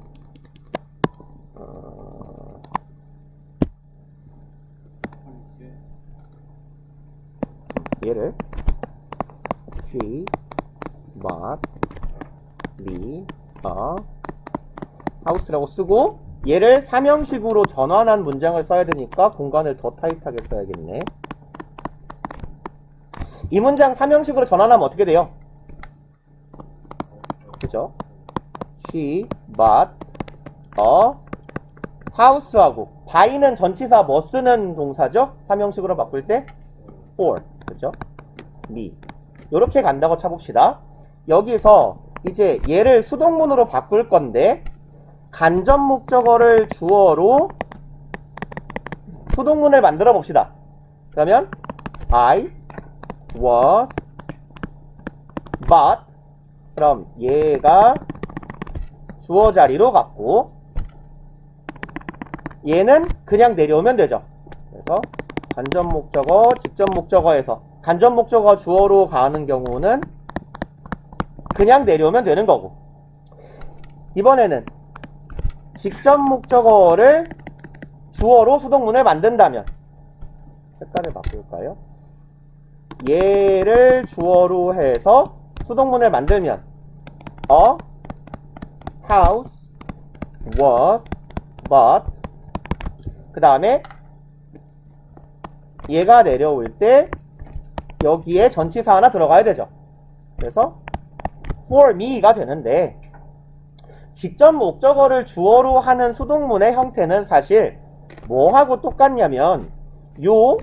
A: 얘를 she, what, me, house라고 쓰고, 얘를 3형식으로 전환한 문장을 써야 되니까 공간을 더 타이트하게 써야겠네. 이 문장 3형식으로 전환하면 어떻게 돼요? 그죠? She bought a house하고 buy는 전치사 뭐 쓰는 동사죠? 3형식으로 바꿀 때 for, 그죠? me. 요렇게 간다고 쳐봅시다. 여기서 이제 얘를 수동문으로 바꿀 건데 간접 목적어를 주어로 수동문을 만들어 봅시다. 그러면 I was but, 그럼 얘가 주어 자리로 갔고 얘는 그냥 내려오면 되죠. 그래서 간접 목적어, 직접 목적어에서 간접 목적어 주어로 가는 경우는 그냥 내려오면 되는 거고, 이번에는 직접 목적어를 주어로 수동문을 만든다면 색깔을 바꿀까요? 얘를 주어로 해서 수동문을 만들면 A house was but, 그 다음에 얘가 내려올 때 여기에 전치사 하나 들어가야 되죠. 그래서 for me가 되는데, 직접 목적어를 주어로 하는 수동문의 형태는 사실 뭐하고 똑같냐면 요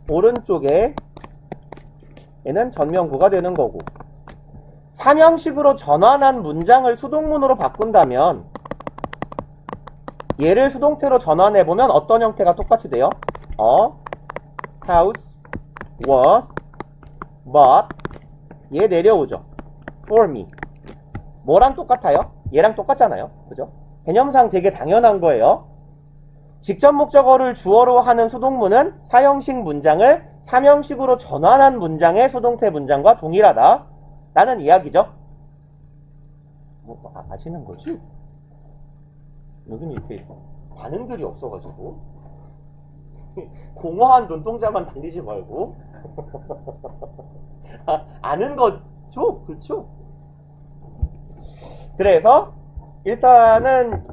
A: 오른쪽에 얘는 전면구가 되는 거고, 3형식으로 전환한 문장을 수동문으로 바꾼다면 얘를 수동태로 전환해보면 어떤 형태가 똑같이 돼요? A house was but, 얘 내려오죠. for me. 뭐랑 똑같아요? 얘랑 똑같잖아요. 그죠? 개념상 되게 당연한 거예요. 직접 목적어를 주어로 하는 수동문은 4형식 문장을 3형식으로 전환한 문장의 수동태 문장과 동일하다 라는 이야기죠. 뭐 아시는 거지? 여기는 이렇게 반응들이 없어가지고 공허한 눈동자만 달리지 말고 아는 거죠? 그렇죠? 그래서 일단은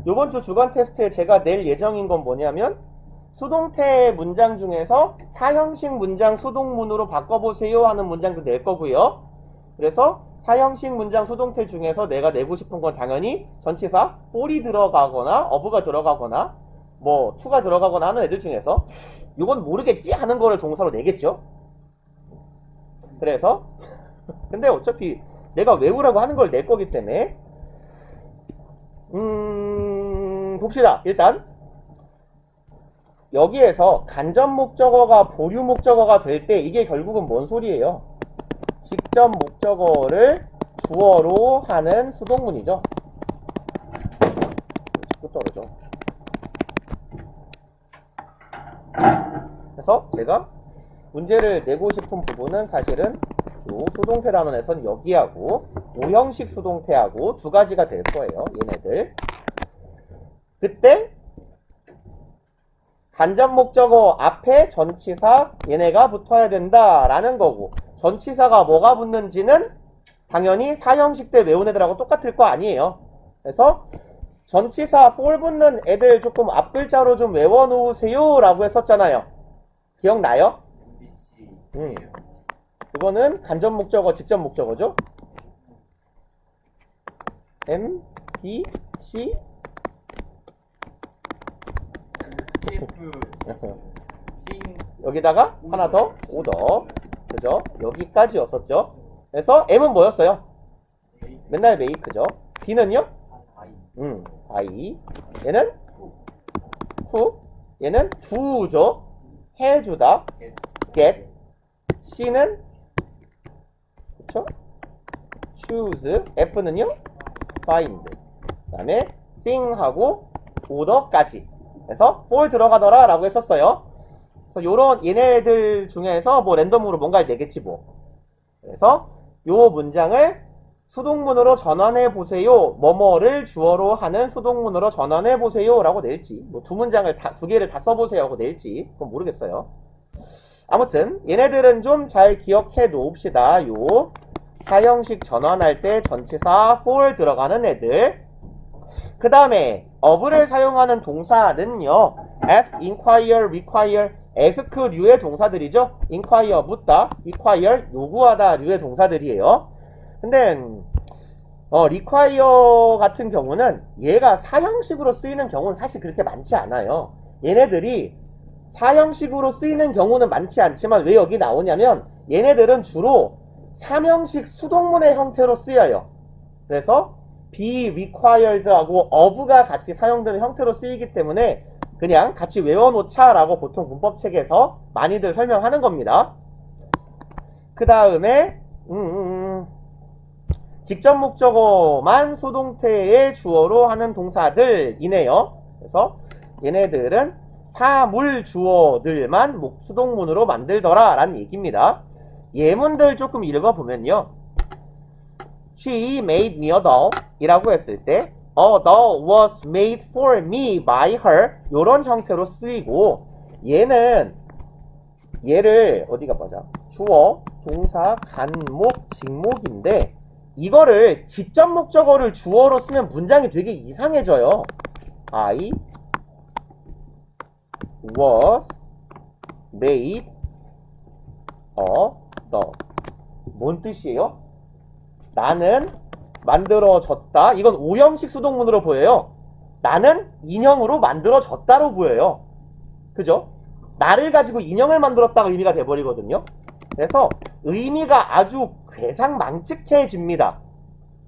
A: 요번 주 주간 테스트에 제가 낼 예정인 건 뭐냐면 수동태 문장 중에서 4형식 문장 수동문으로 바꿔보세요 하는 문장도 낼 거고요. 그래서 4형식 문장 수동태 중에서 내가 내고 싶은 건 당연히 전치사 for이 들어가거나 of가 들어가거나 뭐 to가 들어가거나 하는 애들 중에서 이건 모르겠지 하는 거를 동사로 내겠죠. 그래서 근데 어차피 내가 외우라고 하는 걸 낼 거기 때문에 봅시다. 일단 여기에서 간접 목적어가 보류 목적어가 될 때 이게 결국은 뭔 소리예요? 직접 목적어를 주어로 하는 수동문이죠. 자꾸 떨어져. 그래서 제가 문제를 내고 싶은 부분은 사실은 요 수동태 단원에서는 여기하고 5형식 수동태하고 두 가지가 될 거예요. 얘네들. 그때 간접 목적어 앞에 전치사 얘네가 붙어야 된다라는 거고, 전치사가 뭐가 붙는지는 당연히 4형식 때 외운 애들하고 똑같을 거 아니에요. 그래서 전치사 for 붙는 애들 조금 앞글자로 좀 외워놓으세요 라고 했었잖아요. 기억나요? 이거는 간접 목적어, 직접 목적어죠. M, B, C 여기다가 하나 더 오더, 그죠? 여기까지였었죠. 그래서 M은 뭐였어요? 맨날 make죠. B는요? I. 얘는 who, 얘는 do죠. 해주다. get. C는 그쵸? choose. F는요? find. 그 다음에 sing하고 order까지. 그래서 for 들어가더라 라고 했었어요. 그래서 요런 얘네들 중에서 뭐 랜덤으로 뭔가를 내겠지 뭐. 그래서 요 문장을 수동문으로 전환해 보세요. 뭐뭐를 주어로 하는 수동문으로 전환해 보세요 라고 낼지, 뭐 두 문장을 두 개를 다 써보세요 하고 낼지 그건 모르겠어요. 아무튼 얘네들은 좀 잘 기억해 놓읍시다. 요 4형식 전환할 때 전치사 for 들어가는 애들. 그 다음에 of를 사용하는 동사는요, ask, inquire, require, ask류의 동사들이죠. inquire 묻다, require 요구하다 류의 동사들이에요. 근데 require 같은 경우는 얘가 사형식으로 쓰이는 경우는 사실 그렇게 많지 않아요. 얘네들이 사형식으로 쓰이는 경우는 많지 않지만 왜 여기 나오냐면 얘네들은 주로 삼형식 수동문의 형태로 쓰여요. 그래서 be required하고 of가 같이 사용되는 형태로 쓰이기 때문에 그냥 같이 외워놓자라고 보통 문법책에서 많이들 설명하는 겁니다. 그 다음에 직접 목적어만 수동태의 주어로 하는 동사들이네요. 그래서 얘네들은 사물 주어들만 수동문으로 만들더라 라는 얘기입니다. 예문들 조금 읽어보면요. She made me a doll 이라고 했을 때 A doll was made for me by her 요런 형태로 쓰이고 얘를 어디가 보자. 주어, 동사, 간목, 직목인데 이거를 직접 목적어를 주어로 쓰면 문장이 되게 이상해져요. I was made a doll. 뭔 뜻이에요? 나는 만들어졌다. 이건 오형식 수동문으로 보여요. 나는 인형으로 만들어졌다로 보여요. 그죠? 나를 가지고 인형을 만들었다가 의미가 돼버리거든요. 그래서 의미가 아주 괴상망측해집니다.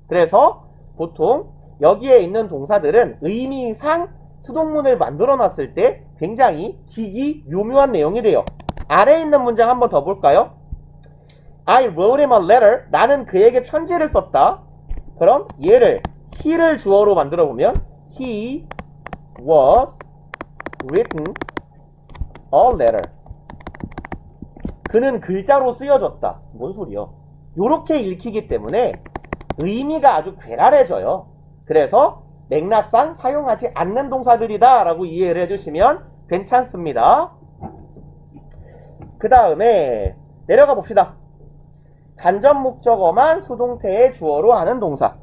A: 그래서 보통 여기에 있는 동사들은 의미상 수동문을 만들어 놨을 때 굉장히 기기 묘묘한 내용이 돼요. 아래에 있는 문장 한번 더 볼까요? I wrote him a letter. 나는 그에게 편지를 썼다. 그럼 얘를 he를 주어로 만들어 보면 He was written a letter. 그는 글자로 쓰여졌다. 뭔 소리요? 요렇게 읽히기 때문에 의미가 아주 괴랄해져요. 그래서 맥락상 사용하지 않는 동사들이다 라고 이해를 해주시면 괜찮습니다. 그 다음에 내려가 봅시다. 간접 목적어만 수동태의 주어로 하는 동사.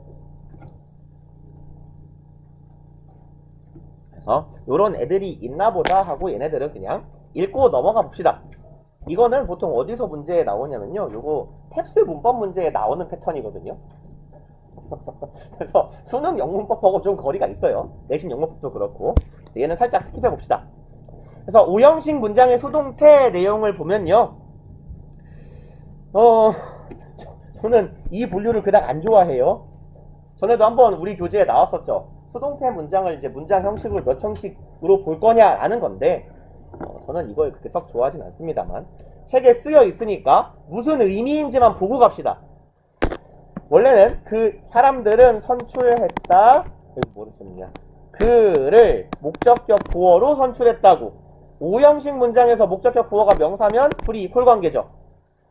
A: 그래서 요런 애들이 있나 보다 하고 얘네들은 그냥 읽고 넘어가 봅시다. 이거는 보통 어디서 문제에 나오냐면요. 요거 탭스 문법 문제에 나오는 패턴이거든요. 그래서 수능 영문법하고 좀 거리가 있어요. 내신 영문법도 그렇고. 얘는 살짝 스킵해 봅시다. 그래서 오형식 문장의 수동태 내용을 보면요. 저는 이 분류를 그닥 안 좋아해요. 전에도 한번 우리 교재에 나왔었죠. 수동태 문장을 이제 문장 형식을 몇 형식으로 볼 거냐라는 건데 저는 이걸 그렇게 썩 좋아하진 않습니다만 책에 쓰여 있으니까 무슨 의미인지만 보고 갑시다. 원래는 그 사람들은 선출했다. 여기 뭐를 썼냐? 그를 목적격 보어로 선출했다고. 오형식 문장에서 목적격 보어가 명사면 둘이 이퀄 관계죠.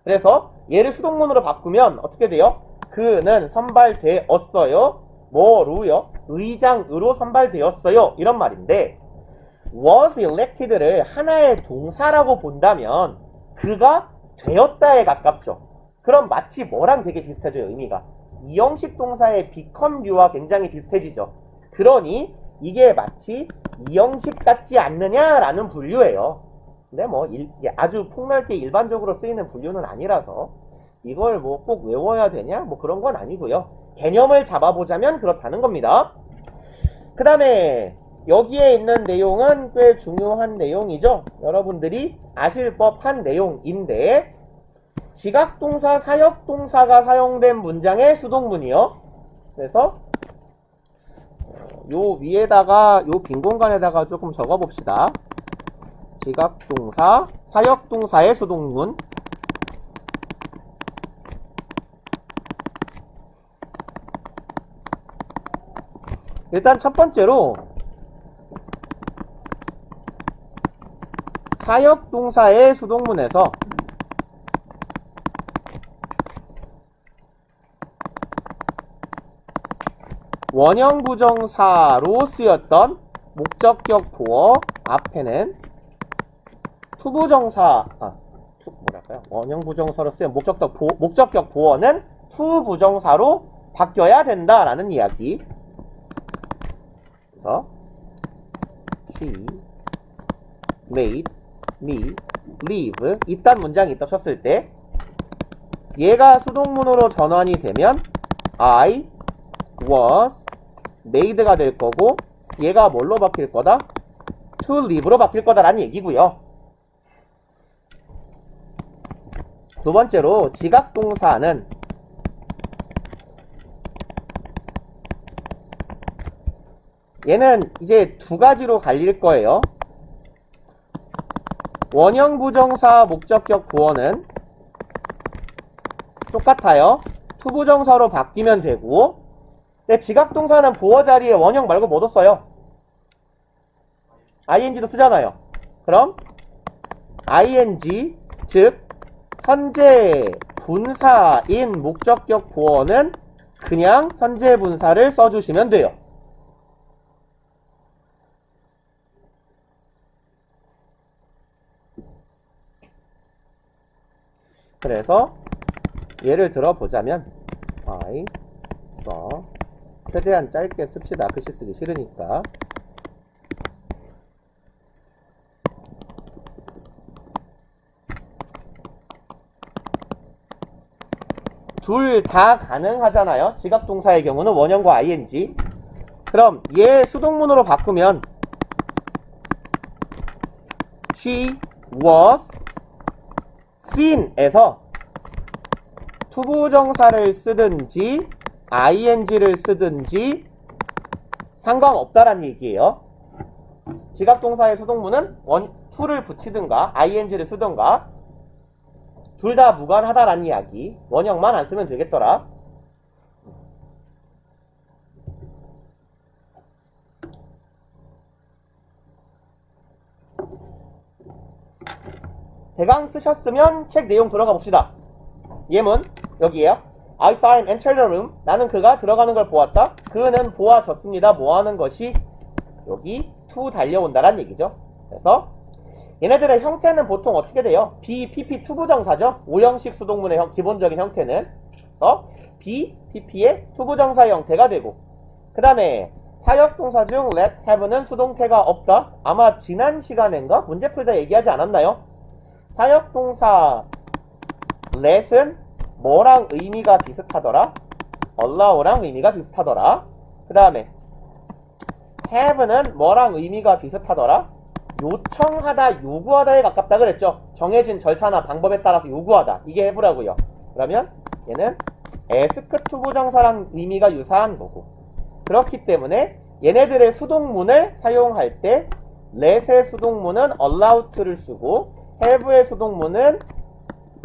A: 그래서 얘를 수동문으로 바꾸면 어떻게 돼요? 그는 선발되었어요. 뭐로요? 의장으로 선발되었어요. 이런 말인데 was elected를 하나의 동사라고 본다면 그가 되었다에 가깝죠. 그럼 마치 뭐랑 되게 비슷해져요, 의미가. 이형식 동사의 become와 굉장히 비슷해지죠. 그러니 이게 마치 이형식 같지 않느냐라는 분류예요. 근데 뭐 이게 아주 폭넓게 일반적으로 쓰이는 분류는 아니라서 이걸 뭐 꼭 외워야 되냐? 뭐 그런 건 아니고요. 개념을 잡아보자면 그렇다는 겁니다. 그 다음에 여기에 있는 내용은 꽤 중요한 내용이죠. 여러분들이 아실 법한 내용인데 지각동사, 사역동사가 사용된 문장의 수동문이요. 그래서 요 위에다가 요 빈 공간에다가 조금 적어봅시다. 지각동사, 사역동사의 수동문. 일단 첫 번째로 사역동사의 수동문에서 원형부정사로 쓰였던 목적격 보어 앞에는 투부정사, 원형부정사로 쓰인 목적격 보어는 투부정사로 바뀌어야 된다라는 이야기. 그래서 she made me leave 이딴 문장이 있다 쳤을 때 얘가 수동문으로 전환이 되면 I was made가 될 거고 얘가 뭘로 바뀔 거다? to live로 바뀔 거다라는 얘기고요. 두 번째로 지각동사는 얘는 이제 두 가지로 갈릴 거예요. 원형 부정사 목적격 보어는 똑같아요. 투부정사로 바뀌면 되고, 근데 지각동사는 보어 자리에 원형 말고 뭐도 써요? ing도 쓰잖아요. 그럼 ing, 즉 현재 분사인 목적격 보어는 그냥 현재 분사를 써주시면 돼요. 그래서 예를 들어보자면 I saw, 최대한 짧게 씁시다. 글씨 쓰기 싫으니까. 둘 다 가능하잖아요. 지각동사의 경우는 원형과 ing. 그럼 얘 수동문으로 바꾸면 She was seen에서 투부정사를 쓰든지 ing를 쓰든지 상관없다란 얘기예요. 지각동사의 수동문은 to를 붙이든가 ing를 쓰든가 둘 다 무관하다라는 이야기. 원형만 안 쓰면 되겠더라. 대강 쓰셨으면 책 내용 들어가 봅시다. 예문 여기에요. I saw him enter the room. 나는 그가 들어가는 걸 보았다. 그는 보아졌습니다. 뭐하는 것이 여기 to 달려온다란 얘기죠. 그래서 얘네들의 형태는 보통 어떻게 돼요? BPP 투부정사죠. 5형식 수동문의 기본적인 형태는. 그래서 BPP의 투부정사 형태가 되고, 그 다음에 사역동사 중 let, have는 수동태가 없다. 아마 지난 시간인가? 문제 풀다 얘기하지 않았나요? 사역동사 let은 뭐랑 의미가 비슷하더라? allow랑 의미가 비슷하더라. 그 다음에 have는 뭐랑 의미가 비슷하더라? 요청하다, 요구하다에 가깝다 그랬죠. 정해진 절차나 방법에 따라서 요구하다. 이게 have라고요. 그러면 얘는 ask 투부정사랑 의미가 유사한 거고, 그렇기 때문에 얘네들의 수동문을 사용할 때 let의 수동문은 allow to를 쓰고 have의 수동문은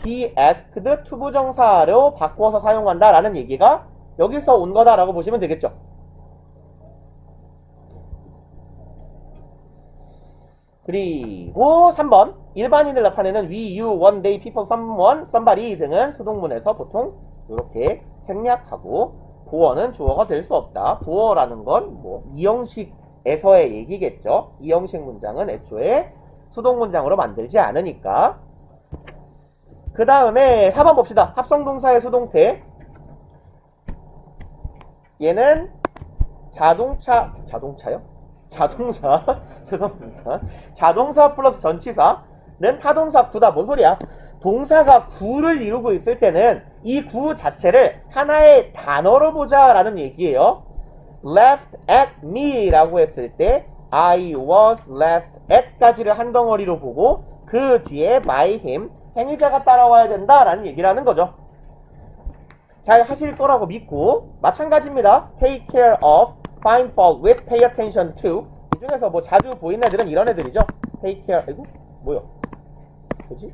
A: be asked 투부정사로 바꿔서 사용한다라는 얘기가 여기서 온 거다라고 보시면 되겠죠. 그리고 3번 일반인을 나타내는 we, you, one, they, people, someone, somebody 등은 수동문에서 보통 이렇게 생략하고 보어는 주어가 될 수 없다. 보어라는 건 뭐 이형식에서의 얘기겠죠. 이형식 문장은 애초에 수동 문장으로 만들지 않으니까. 그 다음에 4번 봅시다. 합성동사의 수동태. 얘는 자동차요? 자동사 죄송합니다. 자동사 플러스 전치사는 타동사 구다. 뭔 소리야? 동사가 구를 이루고 있을 때는 이 구 자체를 하나의 단어로 보자 라는 얘기예요. left at me 라고 했을 때 I was left at 까지를 한 덩어리로 보고 그 뒤에 by him 행위자가 따라와야 된다 라는 얘기라는 거죠. 잘 하실 거라고 믿고, 마찬가지입니다. take care of, find fault with, pay attention to. 이 중에서 뭐 자주 보이는 애들은 이런 애들이죠. take care, 아이고 뭐요? 뭐지?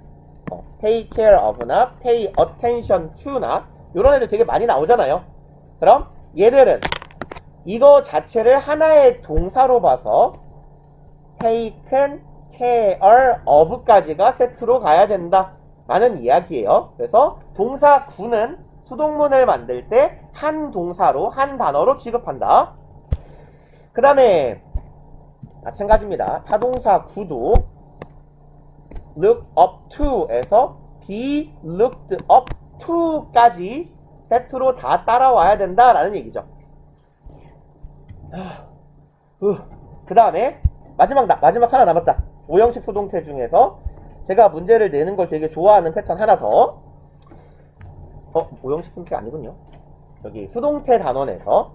A: take care of나 pay attention to나 이런 애들 되게 많이 나오잖아요. 그럼 얘들은 이거 자체를 하나의 동사로 봐서 taken care of까지가 세트로 가야 된다 라는 이야기예요. 그래서 동사 구는 수동문을 만들 때 한 동사로, 한 단어로 취급한다. 그 다음에 마찬가지입니다. 타동사 구도 look up to에서 be looked up to까지 세트로 다 따라와야 된다 라는 얘기죠. 그 다음에 마지막 하나 남았다. 5형식 수동태 중에서 제가 문제를 내는 걸 되게 좋아하는 패턴 하나 더. 5형식 수동태가 아니군요. 여기 수동태 단원에서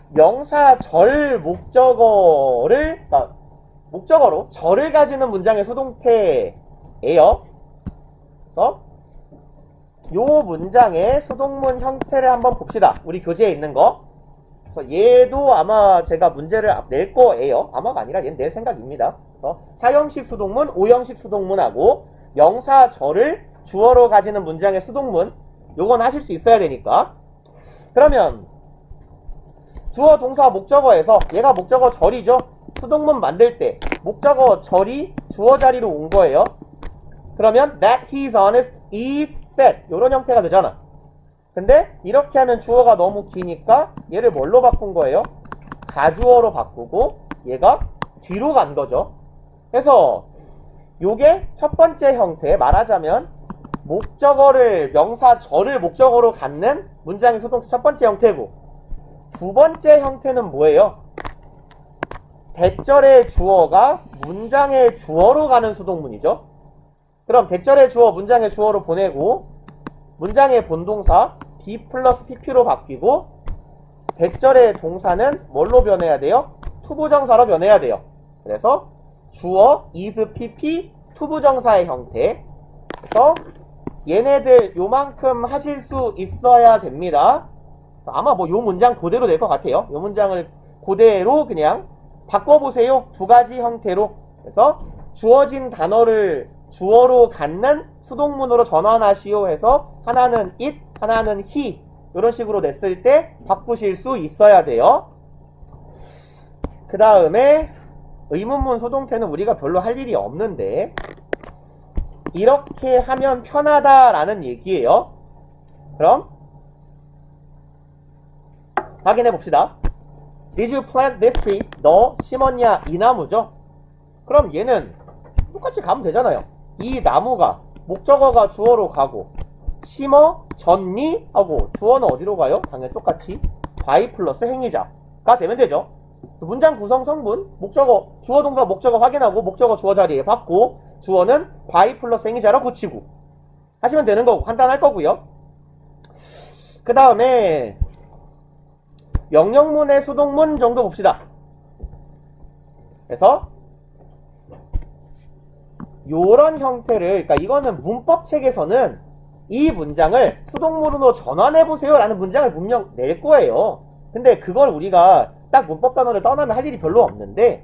A: 명사 절 목적어를 목적어로 절을 가지는 문장의 수동태예요. 그래서 요 문장의 수동문 형태를 한번 봅시다. 우리 교재에 있는 거. 그래서 얘도 아마 제가 문제를 낼 거예요. 아마가 아니라 얘는 낼 생각입니다. 그래서 4형식 수동문, 5형식 수동문하고 명사 절을 주어로 가지는 문장의 수동문, 요건 하실 수 있어야 되니까. 그러면 주어, 동사, 목적어에서 얘가 목적어 절이죠. 수동문 만들 때 목적어 절이 주어 자리로 온 거예요. 그러면 that he's honest is said 요런 형태가 되잖아. 근데 이렇게 하면 주어가 너무 기니까 얘를 뭘로 바꾼 거예요? 가주어로 바꾸고 얘가 뒤로 간 거죠. 그래서 요게 첫 번째 형태, 말하자면 목적어를, 명사 절을 목적어로 갖는 문장의 수동태 첫 번째 형태고, 두 번째 형태는 뭐예요? 대절의 주어가 문장의 주어로 가는 수동문이죠. 그럼 대절의 주어 문장의 주어로 보내고 문장의 본동사 be 플러스 pp로 바뀌고 대절의 동사는 뭘로 변해야 돼요? 투부정사로 변해야 돼요. 그래서 주어 is pp 투부정사의 형태. 그래서 얘네들 요만큼 하실 수 있어야 됩니다. 아마 뭐 요 문장 그대로 될 것 같아요. 요 문장을 그대로 그냥 바꿔보세요. 두 가지 형태로. 그래서 주어진 단어를 주어로 갖는 수동문으로 전환하시오 해서 하나는 it, 하나는 he 이런 식으로 냈을 때 바꾸실 수 있어야 돼요. 그 다음에 의문문 수동태는 우리가 별로 할 일이 없는데 이렇게 하면 편하다라는 얘기예요. 그럼 확인해 봅시다. Did you plant this tree? 너 심었냐? 이 나무죠? 그럼 얘는 똑같이 가면 되잖아요. 이 나무가 목적어가 주어로 가고 심어졌니? 하고 주어는 어디로 가요? 당연히 똑같이 by 플러스 행위자가 되면 되죠. 문장 구성 성분 목적어 주어 동사 목적어 확인하고 목적어 주어 자리에 받고 주어는 by 플러스 행위자로 고치고 하시면 되는 거고 간단할 거고요. 그 다음에 명령문의 수동문 정도 봅시다. 그래서 요런 형태를, 그러니까 이거는 문법 책에서는 이 문장을 수동문으로 전환해보세요 라는 문장을 분명 낼 거예요. 근데 그걸 우리가 딱 문법 단어를 떠나면 할 일이 별로 없는데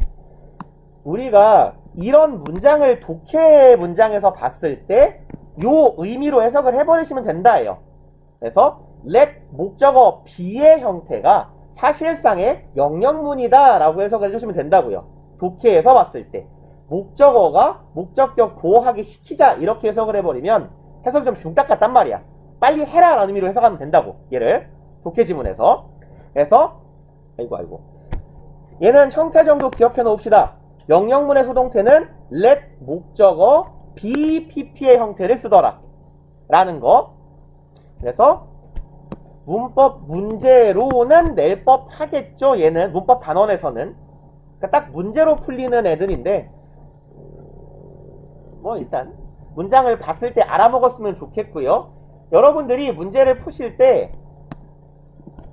A: 우리가 이런 문장을 독해 문장에서 봤을 때 요 의미로 해석을 해버리시면 된다예요. 그래서 let 목적어 be의 형태가 사실상의 명령문이다 라고 해석을 해주시면 된다고요. 독해에서 봤을 때 목적어가 목적격 보호하기 시키자 이렇게 해석을 해버리면 해석이 좀 중딱 같단 말이야. 빨리 해라 라는 의미로 해석하면 된다고. 얘를 독해 지문에서. 그래서 아이고 얘는 형태 정도 기억해 놓읍시다. 명령문의 수동태는 let 목적어 be pp의 형태를 쓰더라 라는 거. 그래서 문법 문제로는 낼 법 하겠죠. 얘는 문법 단원에서는. 그러니까 딱 문제로 풀리는 애들인데 뭐 일단 문장을 봤을 때 알아먹었으면 좋겠고요. 여러분들이 문제를 푸실 때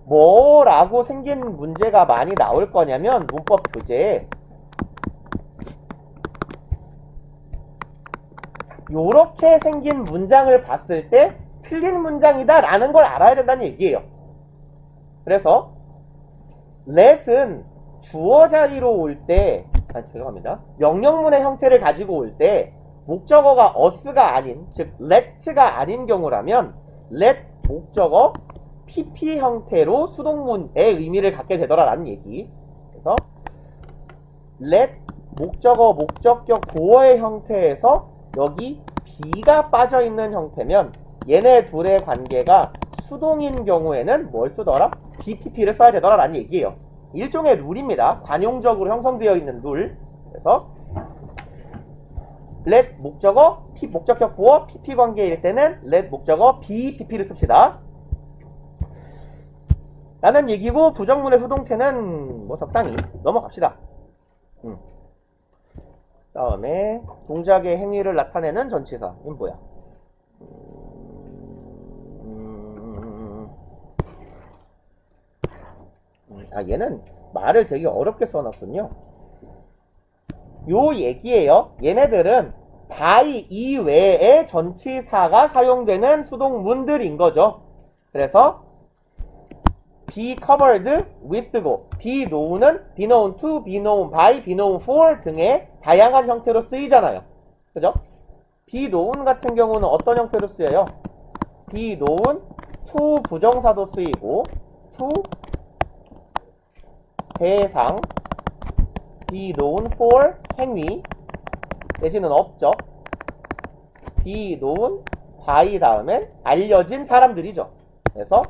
A: 뭐라고 생긴 문제가 많이 나올 거냐면 문법 교재에 요렇게 생긴 문장을 봤을 때 틀린 문장이다 라는 걸 알아야 된다는 얘기예요. 그래서 let은 주어 자리로 올 때 죄송합니다. 명령문의 형태를 가지고 올 때 목적어가 us가 아닌, 즉 let가 아닌 경우라면 let 목적어 pp 형태로 수동문의 의미를 갖게 되더라 라는 얘기. 그래서 let 목적어 목적격 보어의 형태에서 여기 be가 빠져있는 형태면 얘네 둘의 관계가 수동인 경우에는 뭘 쓰더라? BPP를 써야 되더라 라는 얘기예요. 일종의 룰입니다. 관용적으로 형성되어 있는 룰. 그래서 let 목적어 P 목적격 보어 PP 관계일 때는 let 목적어 BPP를 씁시다 라는 얘기고, 부정문의 수동태는 뭐 적당히 넘어갑시다. 다음에 동작의 행위를 나타내는 전치사. 이건 뭐야? 아, 얘는 말을 되게 어렵게 써놨군요. 요 얘기예요. 얘네들은 by 이외에 전치사가 사용되는 수동문들인 거죠. 그래서 be covered with고 be known은 be known to, be known by, be known for 등의 다양한 형태로 쓰이잖아요. 그죠? be known 같은 경우는 어떤 형태로 쓰여요? be known to 부정사도 쓰이고 to 대상, be known for 행위 내지는 업적, be known by 다음엔 알려진 사람들이죠. 그래서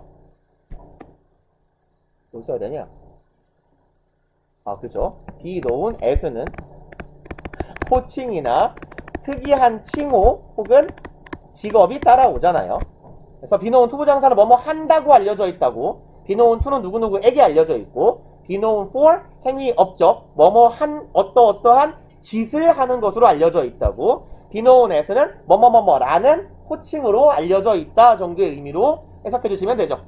A: 뭐 써야 되냐? 아, 그죠? be known as는 호칭이나 특이한 칭호 혹은 직업이 따라오잖아요. 그래서 be known to 부정사는 뭐뭐 한다고 알려져 있다고, be known to는 누구누구에게 알려져 있고, be known for 행위 업적 뭐뭐 한 어떠어떠한 짓을 하는 것으로 알려져 있다고, be known as는 뭐뭐뭐뭐라는 호칭으로 알려져 있다 정도의 의미로 해석해 주시면 되죠.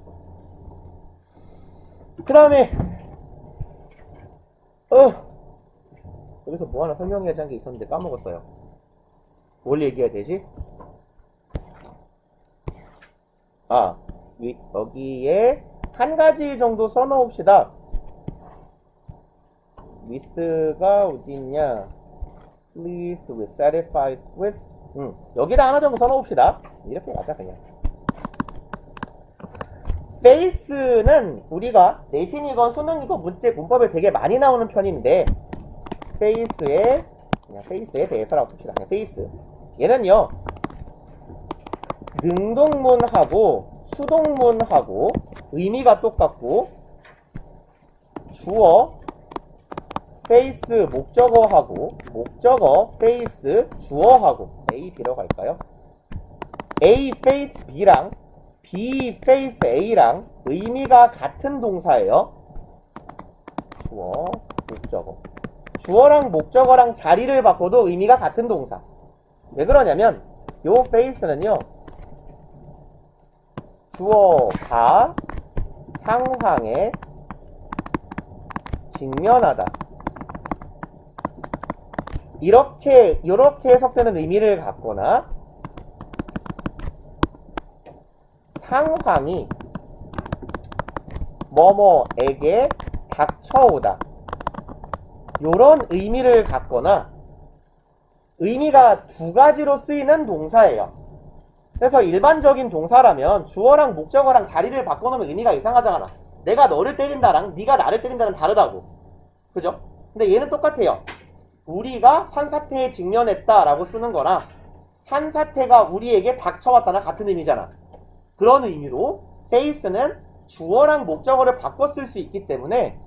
A: 그 다음에 여기서 뭐 하나 설명해야지 한 게 있었는데 까먹었어요. 뭘 얘기해야 되지? 아, 여기에 한 가지 정도 써놓읍시다. with가 어디있냐? pleased with, satisfied with. 여기다 하나 정도 써놓읍시다. 이렇게 가자 그냥. face는 우리가 내신이건 수능이건 문법에 되게 많이 나오는 편인데 face에 그냥 face에 대해서라고 씁시다. 그냥 face. 얘는요 능동문하고 수동문하고 의미가 똑같고 주어 face 목적어하고 목적어 face 주어하고 A, B로 갈까요? A face B랑 B face A랑 의미가 같은 동사예요. 주어, 목적어. 주어랑 목적어랑 자리를 바꿔도 의미가 같은 동사. 왜 그러냐면 요 face는요 주어가 상황에 직면하다. 이렇게 해석되는 의미를 갖거나 상황이 뭐뭐에게 닥쳐오다. 요런 의미를 갖거나 의미가 두 가지로 쓰이는 동사예요. 그래서 일반적인 동사라면 주어랑 목적어랑 자리를 바꿔놓으면 의미가 이상하잖아. 내가 너를 때린다랑 네가 나를 때린다는 다르다고. 그죠? 근데 얘는 똑같아요. 우리가 산사태에 직면했다라고 쓰는 거나 산사태가 우리에게 닥쳐왔다나 같은 의미잖아. 그런 의미로 face는 주어랑 목적어를 바꿔 쓸 수 있기 때문에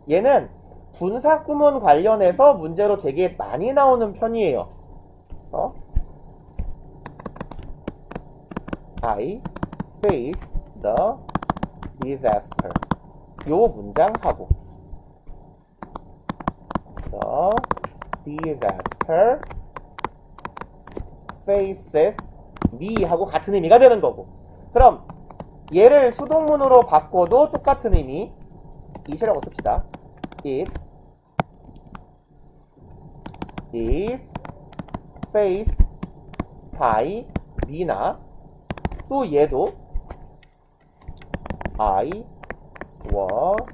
A: 얘는 분사구문 관련해서 문제로 되게 많이 나오는 편이에요. I face the disaster. 요 문장하고 the disaster faces me 하고 같은 의미가 되는 거고. 그럼 얘를 수동문으로 바꿔도 똑같은 의미. 이시라고 씁시다. It is faced by me나 또 얘도 I was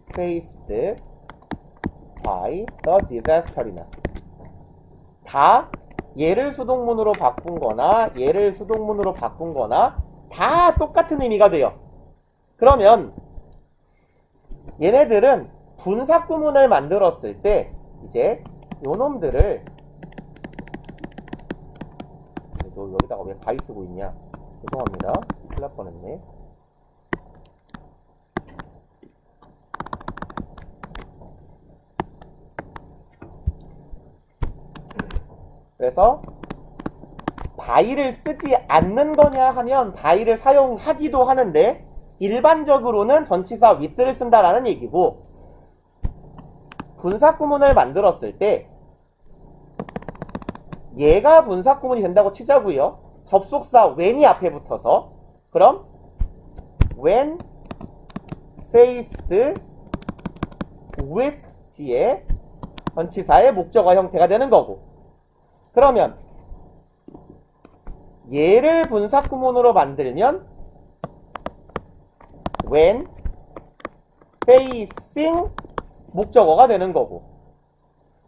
A: faced by the disaster이나 다 얘를 수동문으로 바꾼 거나 얘를 수동문으로 바꾼 거나 다 똑같은 의미가 돼요. 그러면 얘네들은 분사구문을 만들었을 때 이제 요놈들을 너 여기다가 왜 바이 쓰고 있냐? 죄송합니다. 큰일 날 뻔했네. 그래서 바이를 쓰지 않는 거냐 하면 바이를 사용하기도 하는데 일반적으로는 전치사 with를 쓴다라는 얘기고, 분사구문을 만들었을 때 얘가 분사구문이 된다고 치자고요. 접속사 when이 앞에 붙어서. 그럼 when faced with 뒤에 전치사의 목적어 형태가 되는 거고. 그러면 얘를 분사구문으로 만들면 when facing 목적어가 되는 거고.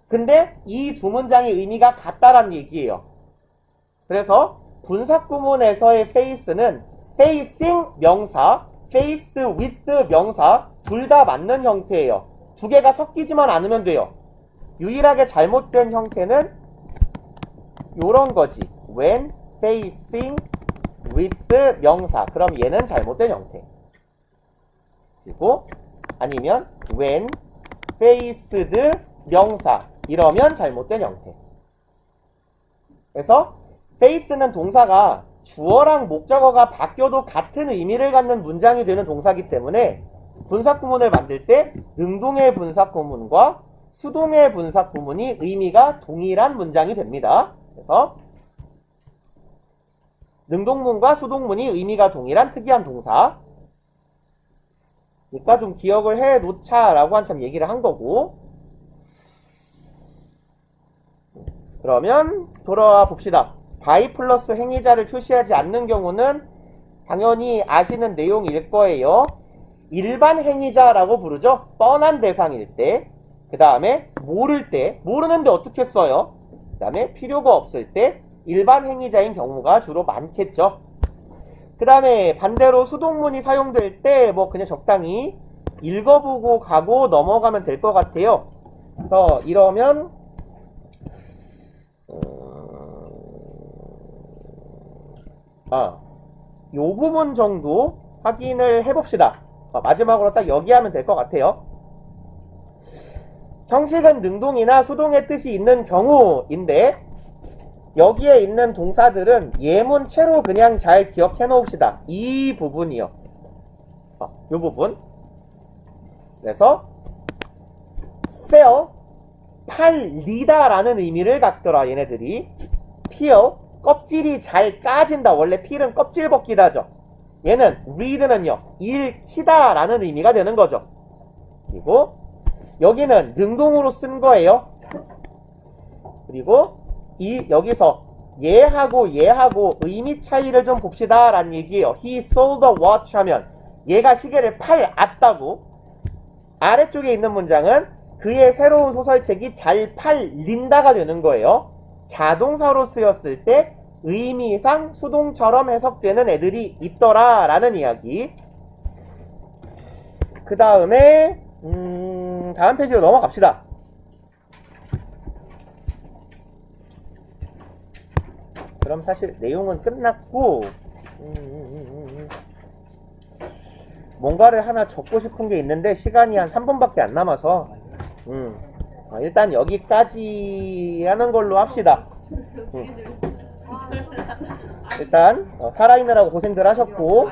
A: 근데 이 두 문장의 의미가 같다란 얘기예요. 그래서 분사구문에서의 face는 facing 명사, faced with 명사 둘 다 맞는 형태예요. 두 개가 섞이지만 않으면 돼요. 유일하게 잘못된 형태는 요런 거지. when facing with 명사. 그럼 얘는 잘못된 형태. 그리고 아니면 when faced 명사. 이러면 잘못된 형태. 그래서 face는 동사가 주어랑 목적어가 바뀌어도 같은 의미를 갖는 문장이 되는 동사이기 때문에 분사구문을 만들 때 능동의 분사구문과 수동의 분사구문이 의미가 동일한 문장이 됩니다. 그래서 능동문과 수동문이 의미가 동일한 특이한 동사. 그러니까 좀 기억을 해 놓자라고 한참 얘기를 한 거고. 그러면 돌아와 봅시다. by 플러스 행위자를 표시하지 않는 경우는 당연히 아시는 내용일 거예요. 일반 행위자라고 부르죠. 뻔한 대상일 때. 그 다음에 모를 때. 모르는데 어떻게 써요? 그 다음에 필요가 없을 때 일반 행위자인 경우가 주로 많겠죠. 그 다음에 반대로 수동문이 사용될 때 뭐 그냥 적당히 읽어보고 가고 넘어가면 될 것 같아요. 그래서 이러면 요 부분 정도 확인을 해봅시다. 마지막으로 딱 여기 하면 될 것 같아요. 형식은 능동이나 수동의 뜻이 있는 경우인데 여기에 있는 동사들은 예문체로 그냥 잘 기억해 놓읍시다. 이 부분이요. 요 부분. 그래서 sell, 팔리다 라는 의미를 갖더라. 얘네들이 peel, 껍질이 잘 까진다. 원래 peel은 껍질 벗기다죠. 얘는 read는요, 읽히다 라는 의미가 되는 거죠. 그리고 여기는 능동으로 쓴 거예요. 그리고 여기서 얘하고 의미 차이를 좀 봅시다 라는 얘기예요. He sold a watch 하면 얘가 시계를 팔았다고. 아래쪽에 있는 문장은 그의 새로운 소설책이 잘 팔린다가 되는 거예요. 자동사로 쓰였을 때 의미상 수동처럼 해석되는 애들이 있더라 라는 이야기. 그 다음에 다음 페이지로 넘어갑시다. 그럼 사실 내용은 끝났고 뭔가를 하나 적고 싶은 게 있는데 시간이 한 3분밖에 안 남아서 일단 여기까지 하는 걸로 합시다. 일단 살아있느라고 고생들 하셨고